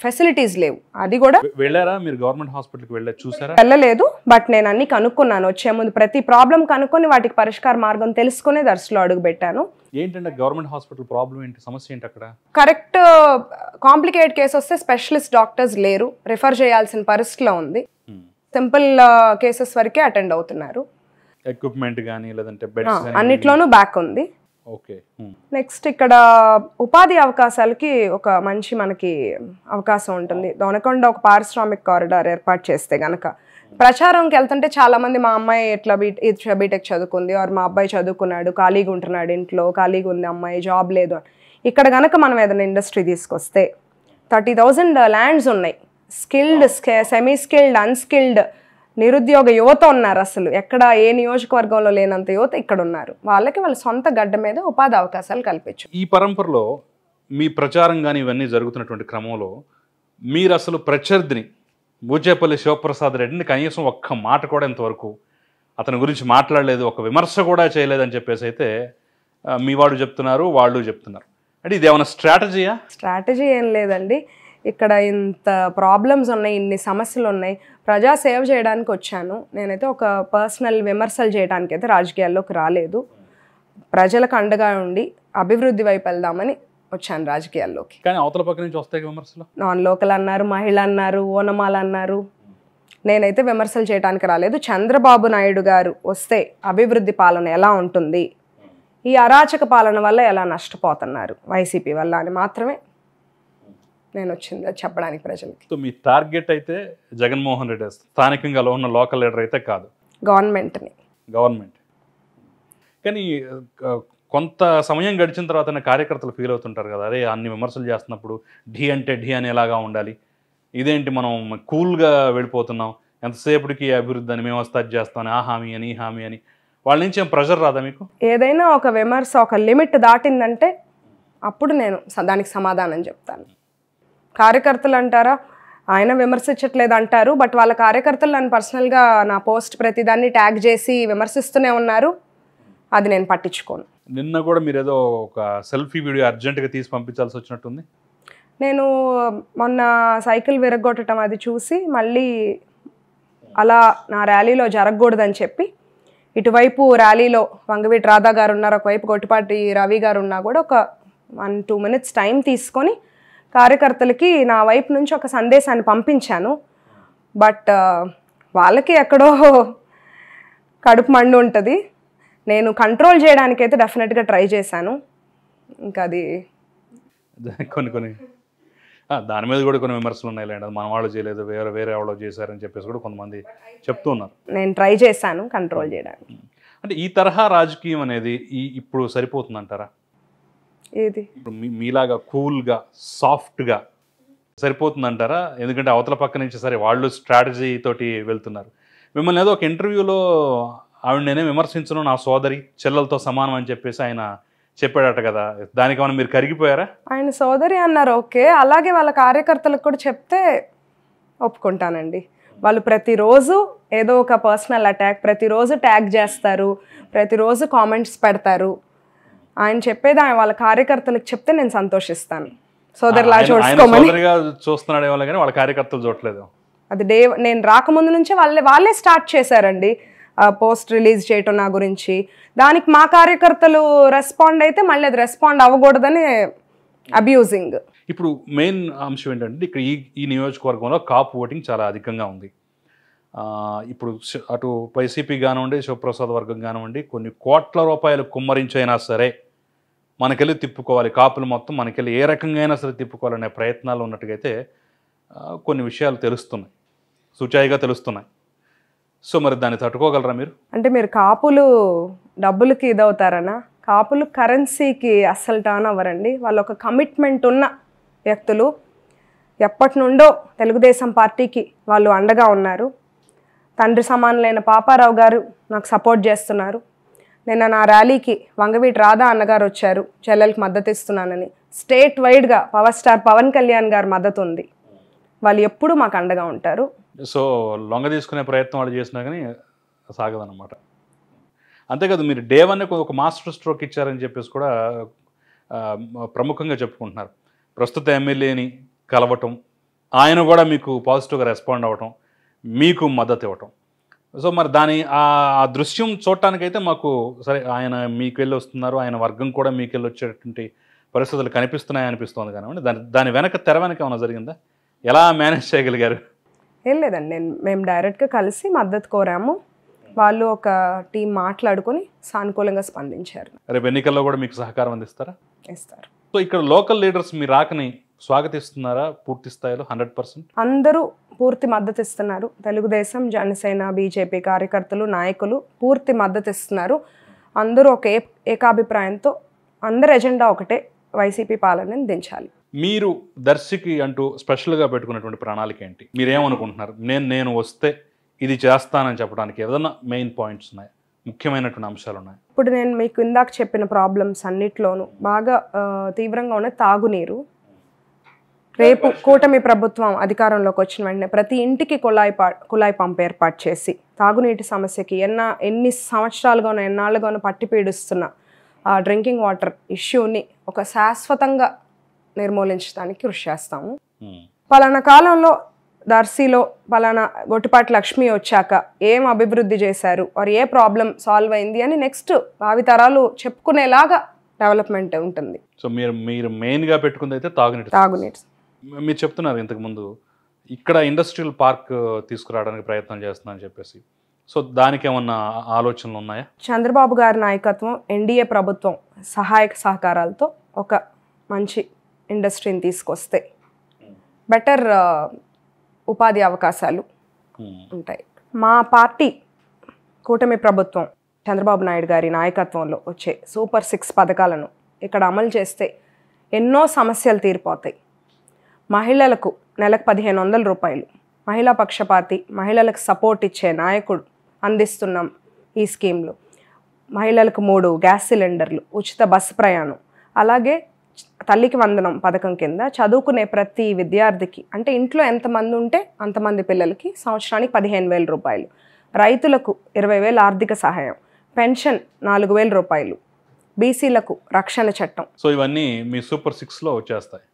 ఫెసిలిటీస్ లేవు. అది కూడా వెళ్ళారా మీరు? గవర్నమెంట్ హాస్పిటల్కి చూసారా? వెళ్ళలేదు, బట్ నేను అన్ని కనుక్కున్నాను. వచ్చే ముందు ప్రతి ప్రాబ్లం కనుక్కొని వాటికి పరిష్కార మార్గం తెలుసుకునే దర్శిలో అడుగు పెట్టాను. ఏంటంటే గవర్నమెంట్ హాస్పిటల్ ప్రాబ్లం ఏంటి, సమస్య ఏంటి అక్కడ? కరెక్ట్ కాంప్లికేట్ కేసు వస్తే స్పెషలిస్ట్ డాక్టర్స్ లేరు, రిఫర్ చేయాల్సిన పరిస్థితిలో ఉంది. సింపుల్ కేసెస్ వరకే అటెండ్ అవుతున్నారు. ఎక్విప్మెంట్ కానీ లేదంటే బెడ్స్ అన్నిట్లోనూ బ్యాక్ ఉంది. ఓకే. నెక్స్ట్ ఇక్కడ ఉపాధి అవకాశాలకి ఒక మంచి మనకి అవకాశం ఉంటుంది. దొనకొండ ఒక పారిశ్రామిక కారిడార్ ఏర్పాటు చేస్తే గనక ప్రచారంకి వెళ్తుంటే చాలామంది మా అమ్మాయి ఎట్లా బీటెక్ చదువుకుంది, ఆర్ మా అబ్బాయి చదువుకున్నాడు, ఖాళీగా ఉంటున్నాడు ఇంట్లో, ఖాళీగా ఉంది అమ్మాయి, జాబ్ లేదు అని. ఇక్కడ కనుక మనం ఏదైనా ఇండస్ట్రీ తీసుకొస్తే 30,000 ల్యాండ్స్ ఉన్నాయి. స్కిల్డ్, సెమీ స్కిల్డ్, అన్స్కిల్డ్ నిరుద్యోగ యువత ఉన్నారు. అసలు ఎక్కడ ఏ నియోజకవర్గంలో లేనంత యువత ఇక్కడ ఉన్నారు. వాళ్ళకి వాళ్ళ సొంత గడ్డ మీద ఉపాధి అవకాశాలు కల్పించు. ఈ పరంపరలో మీ ప్రచారం కానీ ఇవన్నీ జరుగుతున్నటువంటి క్రమంలో మీరు అసలు ప్రత్యర్థిని బూచేపల్లి శివప్రసాద్ రెడ్డిని కనీసం ఒక్క మాట కూడా ఇంతవరకు అతని గురించి మాట్లాడలేదు, ఒక విమర్శ కూడా చేయలేదని చెప్పేసి అయితే మీ వాడు చెప్తున్నారు, వాళ్ళు చెప్తున్నారు. అంటే ఇది ఏమైనా స్ట్రాటజీయా? స్ట్రాటజీ ఏం లేదండి. ఇక్కడ ఇంత ప్రాబ్లమ్స్ ఉన్నాయి, ఇన్ని సమస్యలు ఉన్నాయి. ప్రజా సేవ చేయడానికి వచ్చాను. నేనైతే ఒక పర్సనల్ విమర్శలు చేయడానికి అయితే రాజకీయాల్లోకి రాలేదు. ప్రజలకు అండగా ఉండి అభివృద్ధి వైపు వెళ్దామని వచ్చాను రాజకీయాల్లోకి. కానీ అవతల పక్క నుంచి వస్తాయి విమర్శలు. నాన్ లోకల్ అన్నారు, మహిళ అన్నారు, ఓనమాల అన్నారు. నేనైతే విమర్శలు చేయడానికి రాలేదు. చంద్రబాబు నాయుడు గారు వస్తే అభివృద్ధి పాలన ఎలా ఉంటుంది, ఈ అరాచక పాలన వల్ల ఎలా నష్టపోతున్నారు వైసీపీ వల్ల అని మాత్రమే నేను వచ్చింది చెప్పడానికి ప్రజలకి. సో మీ టార్గెట్ అయితే జగన్మోహన్ రెడ్డి, స్థానికంగా ఉన్న లోకల్ లీడర్ అయితే కాదు, గవర్నమెంట్. కానీ కొంత సమయం గడిచిన తర్వాత కార్యకర్తలు ఫీల్ అవుతుంటారు కదా, అరే అన్ని విమర్శలు చేస్తున్నప్పుడు ఢీ అంటే ఢీ అనేలాగా ఉండాలి, ఇదేంటి మనం కూల్గా వెళ్ళిపోతున్నాం, ఎంతసేపటికి అభివృద్ధి అని, మేము వస్తే చేస్తామని, ఆ హామీ అని, ఈ హామీ అని. వాళ్ళ నుంచి ఏం ప్రెషర్ రాదా మీకు? ఏదైనా ఒక విమర్శ ఒక లిమిట్ దాటిందంటే అప్పుడు నేను దానికి సమాధానం చెప్తాను. కార్యకర్తలు అంటారా, ఆయన విమర్శించట్లేదు అంటారు, బట్ వాళ్ళ కార్యకర్తలు నన్ను పర్సనల్గా నా పోస్ట్ ప్రతిదాన్ని ట్యాగ్ చేసి విమర్శిస్తూనే ఉన్నారు. అది నేను పట్టించుకోను. నిన్న కూడా మీరు ఏదో ఒక సెల్ఫీ వీడియో అర్జెంటుగా తీసి పంపించాల్సి వచ్చినట్టుంది. నేను మొన్న సైకిల్ విరగొట్టడం అది చూసి మళ్ళీ అలా నా ర్యాలీలో జరగకూడదని చెప్పి ఇటువైపు ర్యాలీలో వంగవీటి రాధా గారు ఉన్నారు, ఒకవైపు గొట్టిపాటి రవి గారు ఉన్నా కూడా ఒక 1-2 minutes టైం తీసుకొని కార్యకర్తలకి నా వైపు నుంచి ఒక సందేశాన్ని పంపించాను. బట్ వాళ్ళకి ఎక్కడో కడుపు మండు ఉంటుంది. నేను కంట్రోల్ చేయడానికైతే డెఫినెట్గా ట్రై చేశాను. ఇంకా అది కొన్ని దాని మీద కూడా కొన్ని విమర్శలు ఉన్నాయి లేండి, మన వాళ్ళు చేయలేదు, వేరే ఎవరో చేశారని చెప్పేసి కూడా కొంతమంది చెప్తూ ఉన్నారు. నేను ట్రై చేశాను కంట్రోల్ చేయడానికి. అంటే ఈ తరహా రాజకీయం అనేది ఇప్పుడు సరిపోతుందంటారా? ఏది ఇప్పుడు మీలాగా కూల్గా సాఫ్ట్గా సరిపోతుందంటారా? ఎందుకంటే అవతల పక్క నుంచి సరే వాళ్ళు స్ట్రాటజీ తోటి వెళ్తున్నారు. మిమ్మల్ని ఏదో ఒక ఇంటర్వ్యూలో ఆవిడ నేనే విమర్శించను, నా సోదరి చెల్లెలతో సమానం అని చెప్పేసి ఆయన చెప్పాడట కదా, దానికి ఏమైనా మీరు కరిగిపోయారా? ఆయన సోదరి అన్నారు, ఓకే. అలాగే వాళ్ళ కార్యకర్తలకు కూడా చెప్తే ఒప్పుకుంటానండి. వాళ్ళు ప్రతిరోజు ఏదో ఒక పర్సనల్ అటాక్, ప్రతిరోజు ట్యాగ్ చేస్తారు, ప్రతిరోజు కామెంట్స్ పెడతారు. ఆయన చెప్పేది ఆయన వాళ్ళ కార్యకర్తలకు చెప్తే నేను సంతోషిస్తాను. సోదరులా చూసుకోమని చూస్తున్నాడే వాళ్ళ, కానీ వాళ్ళ కార్యకర్తలు చూడలేదు. అది నేను రాకముందు నుంచే వాళ్ళే స్టార్ట్ చేశారండి పోస్ట్ రిలీజ్ చేయటం నా గురించి. దానికి మా కార్యకర్తలు రెస్పాండ్ అయితే మళ్ళీ అది రెస్పాండ్ అవ్వకూడదని అబ్యూజింగ్. ఇప్పుడు మెయిన్ అంశం ఏంటంటే ఇక్కడ ఈ నియోజకవర్గంలో కాపు ఓటింగ్ చాలా అధికంగా ఉంది. ఇప్పుడు అటు వైసీపీ కానివ్వండి, శివప్రసాద్ వర్గం కానివ్వండి, కొన్ని కోట్ల రూపాయలు కుమ్మరించైనా సరే మనకెళ్ళి తిప్పుకోవాలి, కాపులు మొత్తం మనకెళ్ళి ఏ రకంగా అయినా సరే తిప్పుకోవాలనే ప్రయత్నాలు ఉన్నట్టుగైతే కొన్ని విషయాలు తెలుస్తున్నాయి, సూచాయిగా తెలుస్తున్నాయి. సో మరి దాన్ని తట్టుకోగలరా మీరు? అంటే మీరు కాపులు డబ్బులకి ఇదవుతారనా? కాపులు కరెన్సీకి అస్సలు టర్న్ అవ్వరండి. వాళ్ళు ఒక కమిట్మెంట్ ఉన్న వ్యక్తులు. ఎప్పటి నుండో తెలుగుదేశం పార్టీకి వాళ్ళు అండగా ఉన్నారు. తండ్రి సమానులైన పాపారావు గారు నాకు సపోర్ట్ చేస్తున్నారు. నిన్న నా ర్యాలీకి వంగవీటి రాధా అన్నగారు వచ్చారు, చెల్లెలకి మద్దతు ఇస్తున్నానని. స్టేట్ వైడ్గా పవర్ స్టార్ పవన్ కళ్యాణ్ గారి మద్దతు ఉంది. వాళ్ళు ఎప్పుడూ మాకు అండగా ఉంటారు. సో లొంగ తీసుకునే ప్రయత్నం వాళ్ళు చేసినా కానీ సాగదన్నమాట. అంతేకాదు, మీరు డే 1 ఒక మాస్టర్ స్ట్రోక్ ఇచ్చారని చెప్పేసి కూడా ప్రముఖంగా చెప్పుకుంటున్నారు. ప్రస్తుత ఎమ్మెల్యేని కలవటం, ఆయన కూడా మీకు పాజిటివ్గా రెస్పాండ్ అవ్వటం, మీకు మద్దతు ఇవ్వటం. సో మరి ఆ దృశ్యం చూడటానికైతే మాకు సరే ఆయన మీకు వెళ్ళి వస్తున్నారు, ఆయన వర్గం కూడా మీకు వెళ్ళి వచ్చేటువంటి పరిస్థితులు కనిపిస్తున్నాయి అనిపిస్తుంది. కానివ్వండి, దాని వెనక తెర వెనక ఏమైనా జరిగిందా? ఎలా మేనేజ్ చేయగలిగారు? ఏం లేదండి, మేము డైరెక్ట్గా కలిసి మద్దతు కోరాము. వాళ్ళు ఒక టీం మాట్లాడుకొని సానుకూలంగా స్పందించారు. రేపు ఎన్నికల్లో కూడా మీకు సహకారం అందిస్తారా? ఇస్తారు. సో ఇక్కడ లోకల్ లీడర్స్ మీ రాకని స్వాగతిస్తున్నారా పూర్తి స్థాయిలో 100%? అందరూ పూర్తి మద్దతు ఇస్తున్నారు. తెలుగుదేశం, జనసేన, బీజేపీ కార్యకర్తలు, నాయకులు పూర్తి మద్దతు ఇస్తున్నారు. అందరూ ఒక ఏకాభిప్రాయంతో అందరి ఎజెండా ఒకటే, వైసీపీ పాలనని దించాలి. మీరు దర్శికి అంటూ స్పెషల్గా పెట్టుకున్నటువంటి ప్రణాళిక ఏంటి? మీరేమనుకుంటున్నారు? నేను వస్తే ఇది చేస్తానని చెప్పడానికి ఏదైనా మెయిన్ పాయింట్స్ ఉన్నాయి, ముఖ్యమైనటువంటి అంశాలు ఉన్నాయి? ఇప్పుడు నేను మీకు ఇందాక చెప్పిన ప్రాబ్లమ్స్ అన్నిట్లోనూ బాగా తీవ్రంగా ఉన్న తాగునీరు. రేపు కూటమి ప్రభుత్వం అధికారంలోకి వచ్చిన వెంటనే ప్రతి ఇంటికి కుళాయి పంపు ఏర్పాటు చేసి తాగునీటి సమస్యకి ఎన్ని సంవత్సరాలుగానో ఎన్నాళ్ళుగానో పట్టి పీడిస్తున్న డ్రింకింగ్ వాటర్ ఇష్యూని ఒక శాశ్వతంగా నిర్మూలించడానికి కృషి చేస్తాము. పలానా కాలంలో దర్శిలో పలానా గొట్టిపాటి లక్ష్మి వచ్చాక ఏం అభివృద్ధి చేశారు, వారు ఏ ప్రాబ్లం సాల్వ్ అయింది అని నెక్స్ట్ భావితరాలు చెప్పుకునేలాగా డెవలప్మెంట్ ఉంటుంది. సో మీరు మెయిన్గా పెట్టుకుంది అయితే తాగునీటి. మీరు చెప్తున్నారు ఇంతకుముందు ఇక్కడ ఇండస్ట్రియల్ పార్క్ తీసుకురావడానికి ప్రయత్నం చేస్తున్నారని చెప్పేసి. సో దానికి ఏమన్నా ఆలోచనలు ఉన్నాయా? చంద్రబాబు గారి నాయకత్వం, ఎన్డీఏ ప్రభుత్వం సహాయక సహకారాలతో ఒక మంచి ఇండస్ట్రీని తీసుకొస్తే బెటర్ ఉపాధి అవకాశాలు ఉంటాయి. మా పార్టీ కూటమి ప్రభుత్వం చంద్రబాబు నాయుడు గారి నాయకత్వంలో వచ్చే సూపర్ 6 పథకాలను ఇక్కడ అమలు చేస్తే ఎన్నో సమస్యలు తీరిపోతాయి. మహిళలకు నెలకు 1500 రూపాయలు, మహిళా పక్షపాతి, మహిళలకు సపోర్ట్ ఇచ్చే నాయకుడు అందిస్తున్నాం ఈ స్కీమ్లో. మహిళలకు 3 గ్యాస్ సిలిండర్లు, ఉచిత బస్సు ప్రయాణం, అలాగే తల్లికి వందనం పథకం కింద చదువుకునే ప్రతి విద్యార్థికి, అంటే ఇంట్లో ఎంతమంది ఉంటే అంతమంది పిల్లలకి సంవత్సరానికి 15,000 రూపాయలు, రైతులకు 20,000 ఆర్థిక సహాయం, పెన్షన్ 4,000 రూపాయలు, బీసీలకు రక్షణ చట్టం. సో ఇవన్నీ మీ సూపర్ 6లో వచ్చేస్తాయి,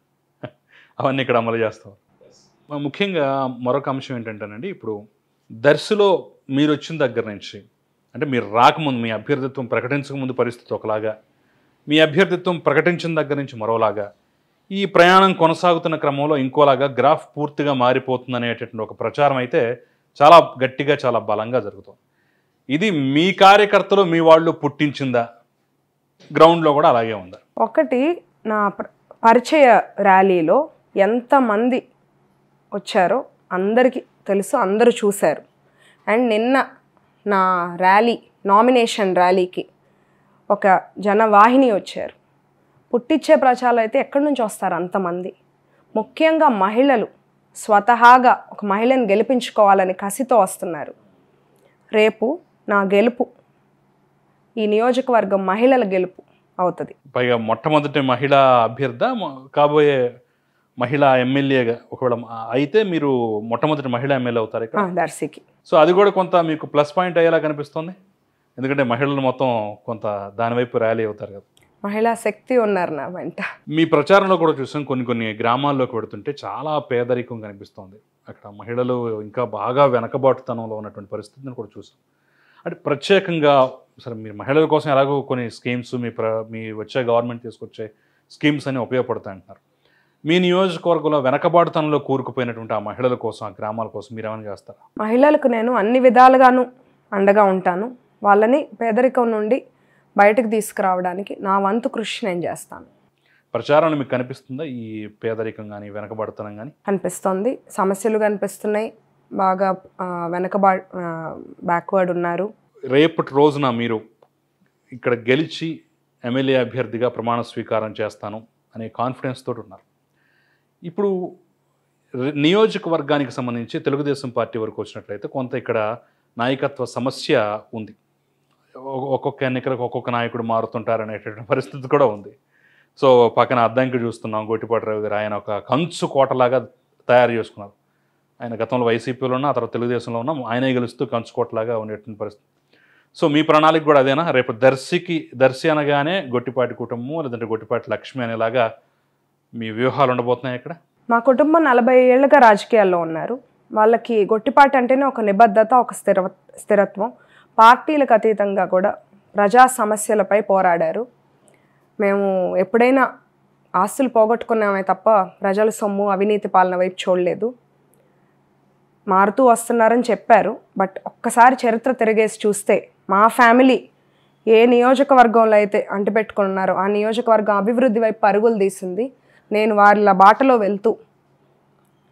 అవన్నీ ఇక్కడ అమలు చేస్తాం. ముఖ్యంగా మరొక అంశం ఏంటంటేనండి, ఇప్పుడు దర్శిలో మీరు వచ్చిన దగ్గర నుంచి, అంటే మీరు రాకముందు మీ అభ్యర్థిత్వం ప్రకటించకముందు పరిస్థితి ఒకలాగా, మీ అభ్యర్థిత్వం ప్రకటించిన దగ్గర నుంచి మరోలాగా, ఈ ప్రయాణం కొనసాగుతున్న క్రమంలో ఇంకోలాగా గ్రాఫ్ పూర్తిగా మారిపోతుంది అనేటటువంటి ఒక ప్రచారం అయితే చాలా గట్టిగా చాలా బలంగా జరుగుతుంది. ఇది మీ కార్యకర్తలు మీ వాళ్ళు పుట్టించిందా? గ్రౌండ్లో కూడా అలాగే ఉందా? ఒకటి, నా పరిచయ ర్యాలీలో ఎంతమంది వచ్చారో అందరికీ తెలుసు, అందరూ చూశారు. అండ్ నిన్న నా నామినేషన్ ర్యాలీకి ఒక జనవాహిని వచ్చారు. పుట్టించే ప్రచారాలు అయితే ఎక్కడి నుంచి వస్తారు అంతమంది? ముఖ్యంగా మహిళలు స్వతహాగా ఒక మహిళను గెలిపించుకోవాలని కసితో వస్తున్నారు. రేపు నా గెలుపు ఈ నియోజకవర్గం మహిళల గెలుపు అవుతుంది. పైగా మొట్టమొదటి మహిళా అభ్యర్థ, కాబోయే మహిళా ఎమ్మెల్యేగా ఒకవేళ అయితే మీరు మొట్టమొదటి మహిళా ఎమ్మెల్యే అవుతారు ఇక్కడ దర్శికి. సో అది కూడా కొంత మీకు ప్లస్ పాయింట్ అయ్యేలా కనిపిస్తుంది, ఎందుకంటే మహిళలు మొత్తం కొంత దానివైపు ర్యాలీ అవుతారు కదా. మహిళా శక్తి ఉన్నారు నా వెంట. మీ ప్రచారంలో కూడా చూసాం, కొన్ని గ్రామాల్లోకి పెడుతుంటే చాలా పేదరికం కనిపిస్తుంది. అక్కడ మహిళలు ఇంకా బాగా వెనకబాటుతనంలో ఉన్నటువంటి పరిస్థితిని కూడా చూసాం. అంటే ప్రత్యేకంగా సరే మీరు మహిళల కోసం ఎలాగో కొన్ని స్కీమ్స్ మీ వచ్చే గవర్నమెంట్ తీసుకొచ్చే స్కీమ్స్ అని ఉపయోగపడతాయి అంటున్నారు. మీ నియోజకవర్గంలో వెనకబాటుతనంలో కూరుకుపోయినటువంటి ఆ మహిళల కోసం, ఆ గ్రామాల కోసం మీరు ఏమైనా చేస్తారా? మహిళలకు నేను అన్ని విధాలుగాను అండగా ఉంటాను. వాళ్ళని పేదరికం నుండి బయటకు తీసుకురావడానికి నా వంతు కృషి నేను చేస్తాను. ప్రచారంలో మీకు కనిపిస్తుందా ఈ పేదరికం కానీ వెనకబడతనం కానీ? కనిపిస్తుంది, సమస్యలు కనిపిస్తున్నాయి, బాగా బ్యాక్వర్డ్ ఉన్నారు. రేపటి రోజున మీరు ఇక్కడ గెలిచి ఎమ్మెల్యే అభ్యర్థిగా ప్రమాణ స్వీకారం చేస్తాను అనే కాన్ఫిడెన్స్ తోటి ఉన్నారు. ఇప్పుడు నియోజకవర్గానికి సంబంధించి తెలుగుదేశం పార్టీ వరకు వచ్చినట్లయితే కొంత ఇక్కడ నాయకత్వ సమస్య ఉంది. ఒక్కొక్క ఎన్నికలకు ఒక్కొక్క నాయకుడు మారుతుంటారు అనేటటువంటి పరిస్థితి కూడా ఉంది. సో పక్కన అద్దంకి చూస్తున్నాం, గొట్టిపాటి రావు గారు, ఆయన ఒక కంచు కోటలాగా తయారు చేసుకున్నారు. ఆయన గతంలో వైసీపీలో ఉన్న, ఆ తర్వాత తెలుగుదేశంలో ఉన్న, ఆయనే గెలుస్తూ కంచు కోటలాగా ఉండేటువంటి పరిస్థితి. సో మీ ప్రణాళిక కూడా అదేనా? రేపు దర్శి అనగానే గొట్టిపాటి కుటుంబం లేదంటే గొట్టిపాటి లక్ష్మి అనేలాగా మీ వ్యూహాలు ఉండబోతున్నాయి ఇక్కడ? మా కుటుంబం 40 ఏళ్ళుగా రాజకీయాల్లో ఉన్నారు. వాళ్ళకి గొట్టిపాటి అంటేనే ఒక నిబద్ధత, ఒక స్థిరత్వం. పార్టీలకు అతీతంగా కూడా ప్రజా సమస్యలపై పోరాడారు. మేము ఎప్పుడైనా ఆస్తులు పోగొట్టుకున్నామే తప్ప ప్రజల సొమ్ము, అవినీతి పాలన వైపు చూడలేదు. మారుతూ వస్తున్నారని చెప్పారు, బట్ ఒక్కసారి చరిత్ర తిరిగేసి చూస్తే మా ఫ్యామిలీ ఏ నియోజకవర్గంలో అయితే అంటిపెట్టుకున్నారో ఆ నియోజకవర్గం అభివృద్ధి వైపు పరుగులు తీసింది. నేను వాళ్ళ బాటలో వెళ్తూ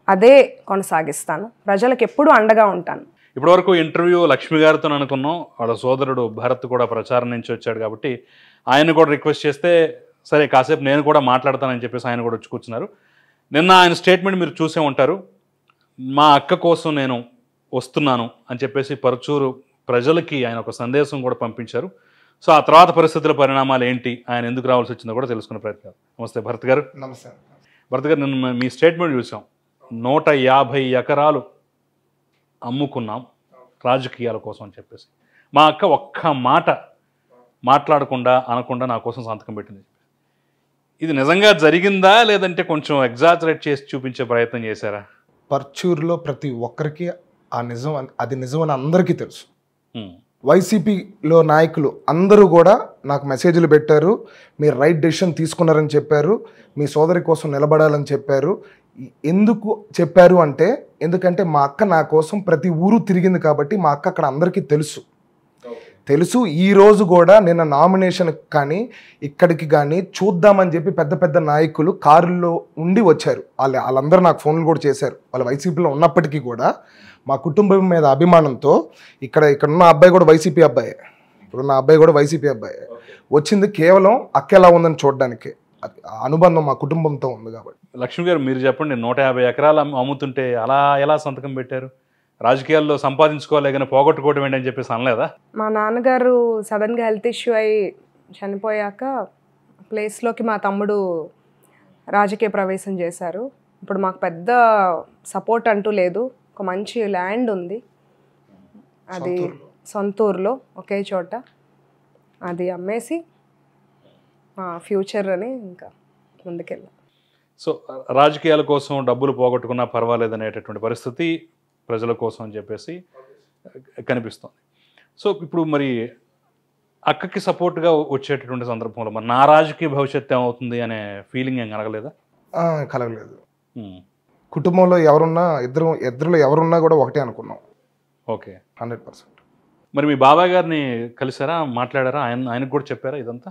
అదే కొనసాగిస్తాను. ప్రజలకు ఎప్పుడూ అండగా ఉంటాను. ఇప్పటివరకు ఇంటర్వ్యూ లక్ష్మి గారితో అనుకున్నాం. వాళ్ళ సోదరుడు భరత్ కూడా ప్రచారం నుంచి వచ్చాడు కాబట్టి ఆయన కూడా రిక్వెస్ట్ చేస్తే సరే కాసేపు నేను కూడా మాట్లాడతానని చెప్పేసి ఆయన కూడా వచ్చి కూర్చున్నారు. నిన్న ఆయన స్టేట్మెంట్ మీరు చూసే ఉంటారు. మా అక్క కోసం నేను వస్తున్నాను అని చెప్పేసి పరచూరు ప్రజలకి ఆయన ఒక సందేశం కూడా పంపించారు. సో ఆ తర్వాత పరిస్థితుల పరిణామాలు ఏంటి, ఆయన ఎందుకు రావాల్సి వచ్చిందో కూడా తెలుసుకునే ప్రయత్నం. నమస్తే భరత్ గారు. నమస్తే భరత్ గారు, నిన్న మీ స్టేట్మెంట్ చూసాం. 150 ఎకరాలు అమ్ముకున్నాం రాజకీయాల కోసం అని చెప్పేసి. మా అక్క ఒక్క మాట మాట్లాడకుండా అనకుండా నా కోసం సంతకం పెట్టింది. ఇది నిజంగా జరిగిందా లేదంటే కొంచెం ఎగ్జాజరేట్ చేసి చూపించే ప్రయత్నం చేశారా? పర్చూరులో ప్రతి ఒక్కరికి అది నిజం అని అందరికీ తెలుసు. వైసీపీలో నాయకులు అందరూ కూడా నాకు మెసేజ్లు పెట్టారు, మీరు రైట్ డెసిషన్ తీసుకున్నారని చెప్పారు, మీ సోదరి కోసం నిలబడాలని చెప్పారు. ఎందుకు చెప్పారు అంటే, ఎందుకంటే మా అక్క నా కోసం ప్రతి ఊరు తిరిగింది కాబట్టి మా అక్క అక్కడ అందరికీ తెలుసు. ఈరోజు కూడా నిన్న నామినేషన్ కానీ ఇక్కడికి కానీ చూద్దామని చెప్పి పెద్ద పెద్ద నాయకులు కారుల్లో ఉండి వచ్చారు. వాళ్ళందరూ నాకు ఫోన్లు కూడా చేశారు. వాళ్ళు వైసీపీలో ఉన్నప్పటికీ కూడా మా కుటుంబం మీద అభిమానంతో ఇక్కడున్న అబ్బాయి కూడా వైసీపీ అబ్బాయే, ఇప్పుడున్న అబ్బాయి కూడా వైసీపీ అబ్బాయే, వచ్చింది కేవలం అక్క ఎలా ఉందని చూడడానికి. అనుబంధం మా కుటుంబంతో ఉంది కాబట్టి. లక్ష్మి గారు, మీరు చెప్పండి, 150 ఎకరాలు అమ్ముతుంటే అలా ఎలా సంతకం పెట్టారు? రాజకీయాల్లో సంపాదించుకోలే కానీ పోగొట్టుకోవడం ఏంటని చెప్పేసి అనలేదా? మా నాన్నగారు సడన్గా హెల్త్ ఇష్యూ అయి చనిపోయాక ప్లేస్లోకి మా తమ్ముడు రాజకీయ ప్రవేశం చేశారు. ఇప్పుడు మాకు పెద్ద సపోర్ట్ అంటూ లేదు. ఒక మంచి ల్యాండ్ ఉంది, అది సొంతూరులో ఒకే చోట. అది అమ్మేసి మా ఫ్యూచర్ అని ఇంకా ముందుకెళ్ళాం. సో రాజకీయాల కోసం డబ్బులు పోగొట్టుకున్నా పర్వాలేదు అనేటటువంటి పరిస్థితి ప్రజల కోసం అని చెప్పేసి కనిపిస్తుంది. సో ఇప్పుడు మరి అక్కకి సపోర్ట్గా వచ్చేటటువంటి సందర్భంలో మరి నా రాజకీయ భవిష్యత్తు ఏమవుతుంది అనే ఫీలింగ్ ఏం కలగలేదా? కలగలేదు. కుటుంబంలో ఇద్దరులో ఎవరున్నా కూడా ఒకటే అనుకున్నాం. ఓకే, 100%. మరి మీ బాబాయ్ గారిని కలిసారా, మాట్లాడారా? ఆయనకు కూడా చెప్పారా ఇదంతా?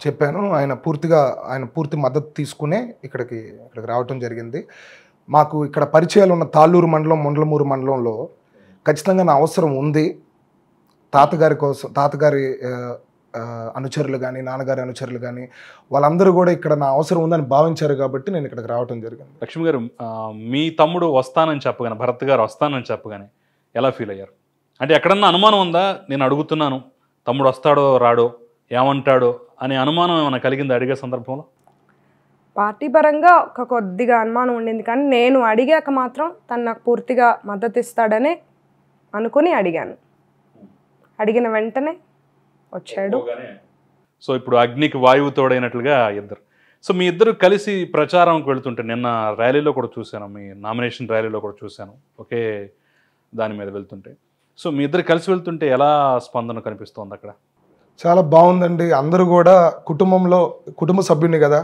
చెప్పాను. ఆయన పూర్తి మద్దతు తీసుకునే ఇక్కడికి రావటం జరిగింది. మాకు ఇక్కడ పరిచయాలు ఉన్న తాళ్ళూరు మండలం, ముండ్లమూరు మండలంలో ఖచ్చితంగా నా అవసరం ఉంది. తాతగారి అనుచరులు కానీ, నాన్నగారి అనుచరులు కానీ వాళ్ళందరూ కూడా ఇక్కడ నా అవసరం ఉందని భావించారు కాబట్టి నేను ఇక్కడికి రావడం జరిగింది. లక్ష్మి గారు, మీ తమ్ముడు వస్తానని చెప్పగానే, భరత్ గారు వస్తానని చెప్పగానే ఎలా ఫీల్ అయ్యారు? అంటే ఎక్కడన్నా అనుమానం ఉందా? నేను అడుగుతున్నాను, తమ్ముడు వస్తాడో రాడో, ఏమంటాడో అనే అనుమానం ఏమైనా కలిగింది అడిగే సందర్భంలో? పార్టీ పరంగా కొద్దిగా అనుమానం ఉండింది, కానీ నేను అడిగాక మాత్రం తను నాకు పూర్తిగా మద్దతు ఇస్తాడనే అనుకుని అడిగాను. అడిగిన వెంటనే వచ్చాడు. సో ఇప్పుడు అగ్నికి వాయువు తోడైనట్లుగా ఇద్దరు. సో మీ ఇద్దరు కలిసి ప్రచారంకి వెళ్తుంటే నిన్న ర్యాలీలో కూడా చూశాను, మీ నామినేషన్ ర్యాలీలో కూడా చూశాను, ఒకే దాని మీద వెళ్తుంటే. సో మీ ఇద్దరు కలిసి వెళ్తుంటే ఎలా స్పందన కనిపిస్తోంది అక్కడ? చాలా బాగుందండి. అందరూ కూడా కుటుంబ సభ్యుని కదా,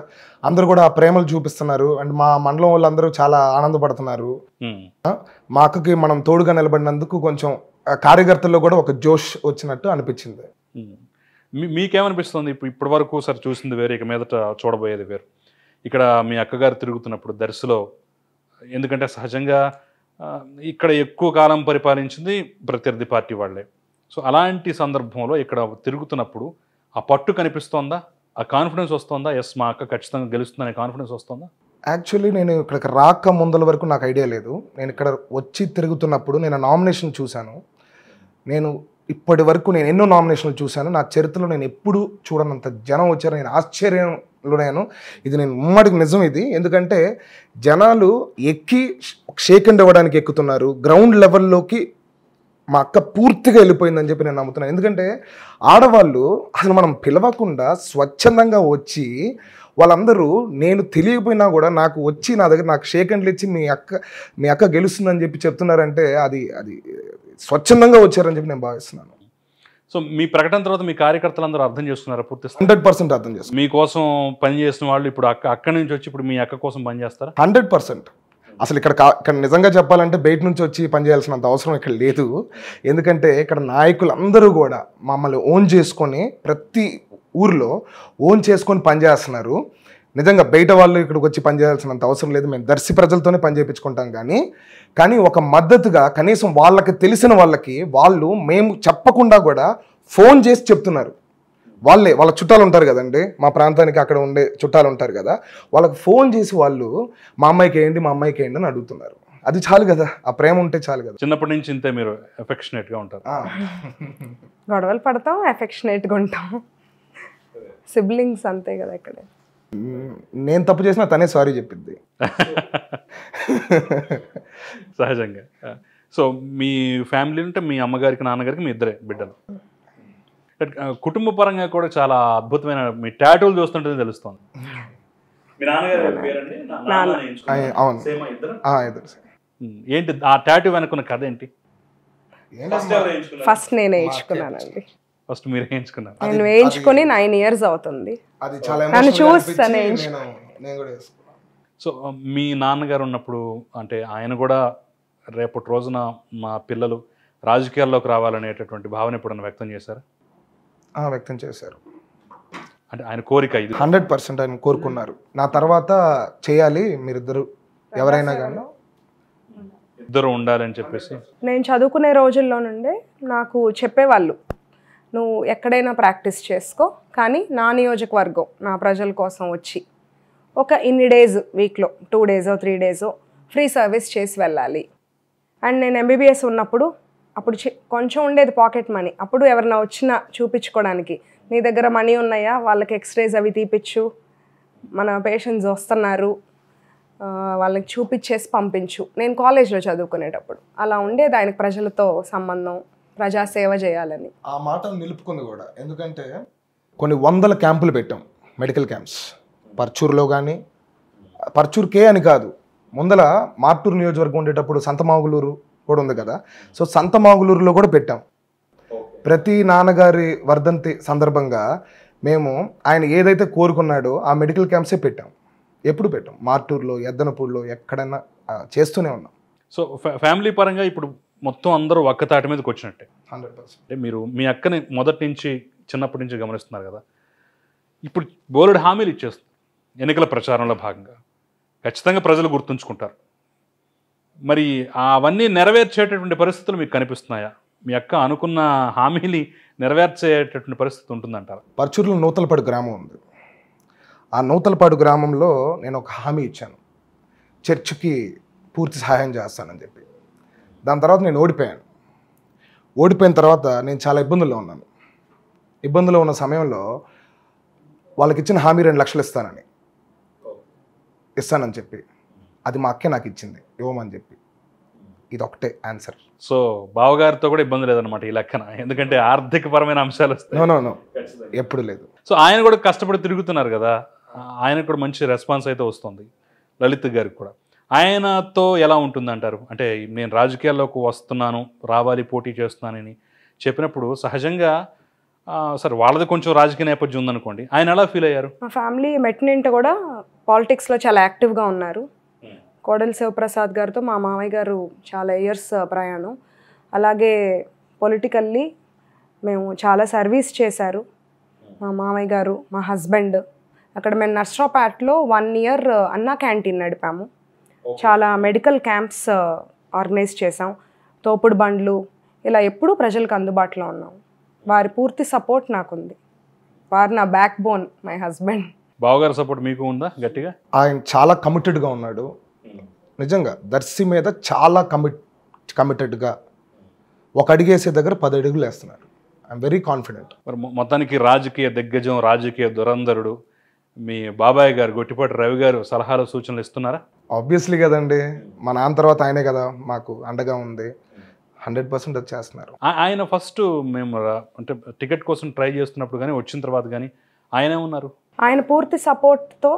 అందరూ కూడా ఆ ప్రేమలు చూపిస్తున్నారు. అండ్ మా మండలం వాళ్ళందరూ చాలా ఆనందపడుతున్నారు. మా అక్కకి మనం తోడుగా నిలబడినందుకు కొంచెం కార్యకర్తల్లో కూడా ఒక జోష్ వచ్చినట్టు అనిపించింది. మీకేమనిపిస్తుంది? ఇప్పటి వరకు సరే చూసింది వేరు, ఇక మీదట చూడబోయేది వేరు. ఇక్కడ మీ అక్కగారు తిరుగుతున్నప్పుడు దర్శిలో, ఎందుకంటే సహజంగా ఇక్కడ ఎక్కువ కాలం పరిపాలించింది ప్రత్యర్థి పార్టీ వాళ్ళే. సో అలాంటి సందర్భంలో ఇక్కడ తిరుగుతున్నప్పుడు ఆ పట్టు కనిపిస్తోందా? ఆ కాన్ఫిడెన్స్ వస్తుందా? ఎస్, మా అక్క ఖచ్చితంగా గెలుస్తుందనే కాన్ఫిడెన్స్ వస్తుందా? యాక్చువల్లీ నేను ఇక్కడికి రాక ముందల వరకు నాకు ఐడియా లేదు. నేను ఇక్కడ వచ్చి తిరుగుతున్నప్పుడు నేను నామినేషన్ చూశాను. నేను ఇప్పటి వరకు నేను ఎన్నో నామినేషన్లు చూశాను. నా చరిత్రలో నేను ఎప్పుడు చూడనంత జనం వచ్చారు. నేను ఆశ్చర్యంలోనేను. ఇది నేను ముమ్మడికి నిజం ఇది. ఎందుకంటే జనాలు ఎక్కి షేక్ హ్యాండ్ ఇవ్వడానికి ఎక్కుతున్నారు. గ్రౌండ్ లెవెల్లోకి మా అక్క పూర్తిగా వెళ్ళిపోయిందని చెప్పి నేను నమ్ముతున్నాను. ఎందుకంటే ఆడవాళ్ళు అసలు మనం పిలవకుండా స్వచ్ఛందంగా వచ్చి వాళ్ళందరూ నేను తెలియకపోయినా కూడా నాకు వచ్చి నా దగ్గర నాకు షేక్ హ్యాండ్లు ఇచ్చి మీ అక్క గెలుస్తుందని చెప్పి చెప్తున్నారంటే అది స్వచ్ఛందంగా వచ్చారని చెప్పి నేను భావిస్తున్నాను. సో మీ ప్రకటన తర్వాత మీ కార్యకర్తలందరూ అర్థం చేసుకున్నారా? పూర్తి 100% అర్థం చేసుకున్నాను. మీకోసం పనిచేసిన వాళ్ళు ఇప్పుడు అక్కడి నుంచి వచ్చి ఇప్పుడు మీ అక్క కోసం పనిచేస్తారా? 100%. అసలు ఇక్కడ నిజంగా చెప్పాలంటే బయట నుంచి వచ్చి పనిచేయాల్సినంత అవసరం ఇక్కడ లేదు. ఎందుకంటే ఇక్కడ నాయకులందరూ కూడా మమ్మల్ని ఓన్ చేసుకొని ప్రతి ఊర్లో ఓన్ చేసుకొని పనిచేస్తున్నారు. నిజంగా బయట వాళ్ళు ఇక్కడికి వచ్చి పనిచేయాల్సినంత అవసరం లేదు. మేము దర్శి ప్రజలతోనే పని చేయించుకుంటాం. కానీ ఒక మద్దతుగా కనీసం వాళ్ళకి తెలిసిన వాళ్ళకి వాళ్ళు మేము చెప్పకుండా కూడా ఫోన్ చేసి చెప్తున్నారు. వాళ్ళ చుట్టాలు ఉంటారు కదండి, మా ప్రాంతానికి అక్కడ ఉండే చుట్టాలు ఉంటారు కదా, వాళ్ళకి ఫోన్ చేసి వాళ్ళు మా అమ్మాయికి వేయండి అని అడుగుతున్నారు. అది చాలు కదా, ఆ ప్రేమ ఉంటే చాలు కదా. చిన్నప్పటి నుంచి ఇంతే మీరు ఎఫెక్షనేట్గా ఉంటారు? గొడవలు పడతాం, ఎఫెక్షనేట్గా ఉంటాం. సిబ్లింగ్స్ అంతే కదా. ఇక్కడ నేను తప్పు చేసినా తనే సారీ చెప్పిద్ది సహజంగా. సో మీ ఫ్యామిలీ అంటే మీ అమ్మగారికి నాన్నగారికి మీ ఇద్దరే బిడ్డలు. కుటుంబ పరంగా కూడా చాలా అద్భుతమైన మీ టాటూలు చూస్తుంటే తెలుస్తుంది. మీ నాన్నగారు పేరండి? అవును, ఏంటి ఆ టాటూ వెనుకున్న కథ ఏంటి? ఫస్ట్ నేను వేయించుకున్నానండి. ఫస్ట్ మీరు వేయించుకున్నారు? నేను వేయించుకొని 9 years అవుతుంది. నన్ను చూస్తాను. సో మీ నాన్నగారు ఉన్నప్పుడు అంటే ఆయన కూడా రేపటి రోజున మా పిల్లలు రాజకీయాల్లోకి రావాలనేటటువంటి భావన ఎప్పుడన్నా వ్యక్తం చేశారు? వ్యక్తం చేశారు. అంటే ఆయన కోరిక ఇది 100% ఆయన కోరుకున్నారు. నా తర్వాత చేయాలి మీరిద్దరు ఎవరైనా కానీ ఇద్దరు ఉండాలని చెప్పేసి. నేను చదువుకునే రోజుల్లో నుండే నాకు చెప్పేవాళ్ళు, నువ్వు ఎక్కడైనా ప్రాక్టీస్ చేసుకో, కానీ నా నియోజకవర్గం నా ప్రజల కోసం వచ్చి ఒక ఇన్ని డేస్, వీక్లో 2 days 3 days ఫ్రీ సర్వీస్ చేసి వెళ్ళాలి. అండ్ నేను MBBS ఉన్నప్పుడు అప్పుడు కొంచెం ఉండేది పాకెట్ మనీ. అప్పుడు ఎవరైనా వచ్చినా చూపించుకోవడానికి, నీ దగ్గర మనీ ఉన్నాయా, వాళ్ళకి ఎక్స్రేస్ అవి తీపిచ్చు, మన పేషెంట్స్ వస్తున్నారు, వాళ్ళకి చూపించేసి పంపించు. నేను కాలేజ్లో చదువుకునేటప్పుడు అలా ఉండేది. ఆయనకు ప్రజలతో సంబంధం, ప్రజాసేవ చేయాలని. ఆ మాట నిలుపుకుంది కూడా. ఎందుకంటే కొన్ని 100 క్యాంపులు పెట్టాం, మెడికల్ క్యాంప్స్ పర్చూరులో. కానీ పర్చూరుకే అని కాదు, ముందల మార్టూరు నియోజకవర్గం ఉండేటప్పుడు సంతమాగులూరు కూడా ఉంది కదా, సో సంతమాగులూరులో కూడా పెట్టాం. ప్రతి నాన్నగారి వర్ధంతి సందర్భంగా మేము ఆయన ఏదైతే కోరుకున్నాడో ఆ మెడికల్ క్యాంప్సే పెట్టాం. ఎప్పుడు పెట్టాం, మార్టూరులో, ఎద్దనపూడిలో, ఎక్కడైనా చేస్తూనే ఉన్నాం. సో ఫ్యామిలీ పరంగా ఇప్పుడు మొత్తం అందరూ ఒక్క తాటి మీదకి వచ్చినట్టే. 100%. అంటే మీరు మీ అక్కని మొదటి నుంచి చిన్నప్పటి నుంచి గమనిస్తున్నారు కదా, ఇప్పుడు బోలెడు హామీలు ఇచ్చేస్తుంది ఎన్నికల ప్రచారంలో భాగంగా. ఖచ్చితంగా ప్రజలు గుర్తుంచుకుంటారు. మరి అవన్నీ నెరవేర్చేటటువంటి పరిస్థితులు మీకు కనిపిస్తున్నాయా? మీ అక్క అనుకున్న హామీని నెరవేర్చేటటువంటి పరిస్థితి ఉంటుందంటారా? పర్చూరులో నూతలపాడు గ్రామం ఉంది. ఆ నూతలపాడు గ్రామంలో నేను ఒక హామీ ఇచ్చాను, చర్చికి పూర్తి సహాయం చేస్తానని చెప్పి. దాని తర్వాత నేను ఓడిపోయిన తర్వాత నేను చాలా ఇబ్బందుల్లో ఉన్నాను. ఇబ్బందులో ఉన్న సమయంలో వాళ్ళకి ఇచ్చిన హామీ 2 లక్షలు ఇస్తానని చెప్పి అది మా అక్కే నాకు ఇచ్చింది, ఇవ్వమని చెప్పి. ఇది ఒకటే ఆన్సర్. సో బావగారితో కూడా ఇబ్బంది లేదనమాట ఈ లెక్కన, ఎందుకంటే ఆర్థికపరమైన అంశాలు వస్తాయి. నో ఎప్పుడు లేదు. సో ఆయన కూడా కష్టపడి తిరుగుతున్నారు కదా, ఆయనకు కూడా మంచి రెస్పాన్స్ అయితే వస్తుంది. లలిత్ గారికి కూడా ఆయనతో ఎలా ఉంటుందంటారు? అంటే నేను రాజకీయాల్లోకి వస్తున్నాను, రావాలి, పోటీ చేస్తున్నానని చెప్పినప్పుడు సహజంగా సరే వాళ్ళది కొంచెం రాజకీయ నేపథ్యం ఉందనుకోండి, ఆయన ఎలా ఫీల్ అయ్యారు? మా ఫ్యామిలీ మెట్టినింట కూడా పాలిటిక్స్లో చాలా యాక్టివ్గా ఉన్నారు. కోడెల శివప్రసాద్ గారితో మా మామయ్య గారు చాలా ఇయర్స్ ప్రయాణం. అలాగే పొలిటికల్లీ మేము చాలా సర్వీస్ చేశారు. మా మామయ్య గారు, మా హస్బెండ్. అక్కడ మేము నర్సరావుపేటలో 1 ఇయర్ అన్నా క్యాంటీన్ నడిపాము. చాలా మెడికల్ క్యాంప్స్ ఆర్గనైజ్ చేసాం. తోపుడు బండ్లు ఇలా ఎప్పుడూ ప్రజలకు అందుబాటులో ఉన్నాం. వారి పూర్తి సపోర్ట్ నాకుంది. వారు నా బ్యాక్ బోన్, మై హస్బెండ్. బావగారి సపోర్ట్ మీకు ఉందా గట్టిగా? ఆయన చాలా కమిటెడ్గా ఉన్నాడు. నిజంగా దర్శి మీద చాలా కమిటెడ్గా ఒక అడిగేసే దగ్గర 10 అడుగులు వేస్తున్నారు. I'm very confident. మరి మొత్తానికి రాజకీయ దిగ్గజం, రాజకీయ దురంధరుడు మీ బాబాయ్ గారు గొట్టిపాటి రవి గారు సలహాలు సూచనలు ఇస్తున్నారా? ఆబ్వియస్లీ కదండి, మా నాన్న తర్వాత ఆయనే కదా మాకు అండగా ఉంది. 100% అది చేస్తున్నారు. ఆయన ఫస్ట్ మేము అంటే టికెట్ కోసం ట్రై చేస్తున్నప్పుడు కానీ వచ్చిన తర్వాత కానీ ఆయనే ఉన్నారు. ఆయన పూర్తి సపోర్ట్తో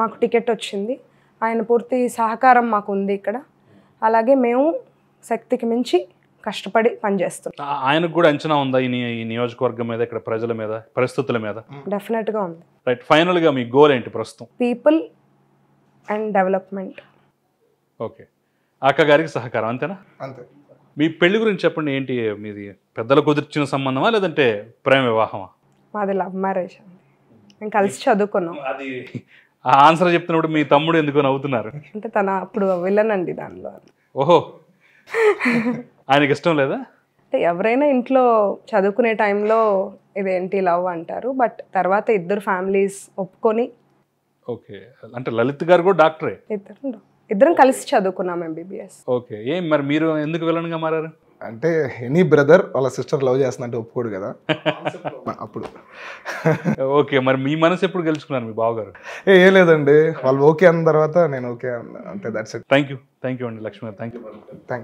మాకు టికెట్ వచ్చింది. ఆయన పూర్తి సహకారం మాకు ఉంది ఇక్కడ. అలాగే మేము శక్తికి మించి కష్టపడి పనిచేస్తున్నాం. ఆయనకు కూడా అంచనా ఉందా ఈ నియోజకవర్గం మీద, ఇక్కడ ప్రజల మీద, పరిస్థితుల మీద? డెఫినెట్గా ఉంది. రైట్, ఫైనల్గా మీ గోల్ ఏంటి ప్రస్తుతం? People and development. ఓకే, అక్క గారికి సహకారం అంతేనా? అంతే. మీ పెళ్లి గురించి చెప్పండి. ఏంటి మీది పెద్దలు కుదిర్చిన సంబంధమా లేదంటే ప్రేమ వివాహమా? మాది లవ్ మ్యారేజ్ అండి. మేము కలిసి చదువుకున్నాం. అది ఆ ఆన్సర్ చెప్తున్నప్పుడు మీ తమ్ముడు ఎందుకు నవ్వుతున్నారు? అంటే తన అప్పుడు విలనండి దానిలో. ఓహో, ఆయనకి ఇష్టం లేదా? అంటే ఎవరైనా ఇంట్లో చదువుకునే టైంలో ఇదేంటి లవ్ అంటారు. బట్ తర్వాత ఇద్దరు ఫ్యామిలీస్ ఒప్పుకొని. ఓకే, అంటే లలిత్ గారు కూడా డాక్టరే? ఇద్దరం కలిసి చదువుకున్నాం MBBS. ఓకే, ఏం మరి మీరు ఎందుకు విలన్గా మారారు? అంటే ఎనీ బ్రదర్ వాళ్ళ సిస్టర్ లవ్ చేస్తున్నట్టు ఒప్పుకోడు కదా అప్పుడు. ఓకే, మరి మీ మనసు ఎప్పుడు గెలుచుకున్నారు మీ బావగారు? ఏం లేదండి, వాళ్ళు ఓకే అన్న తర్వాత నేను ఓకే అన్న, అంటే దట్స్ ఇట్. థ్యాంక్ యూ అండి లక్ష్మీ గారు. Thank you. థ్యాంక్స్.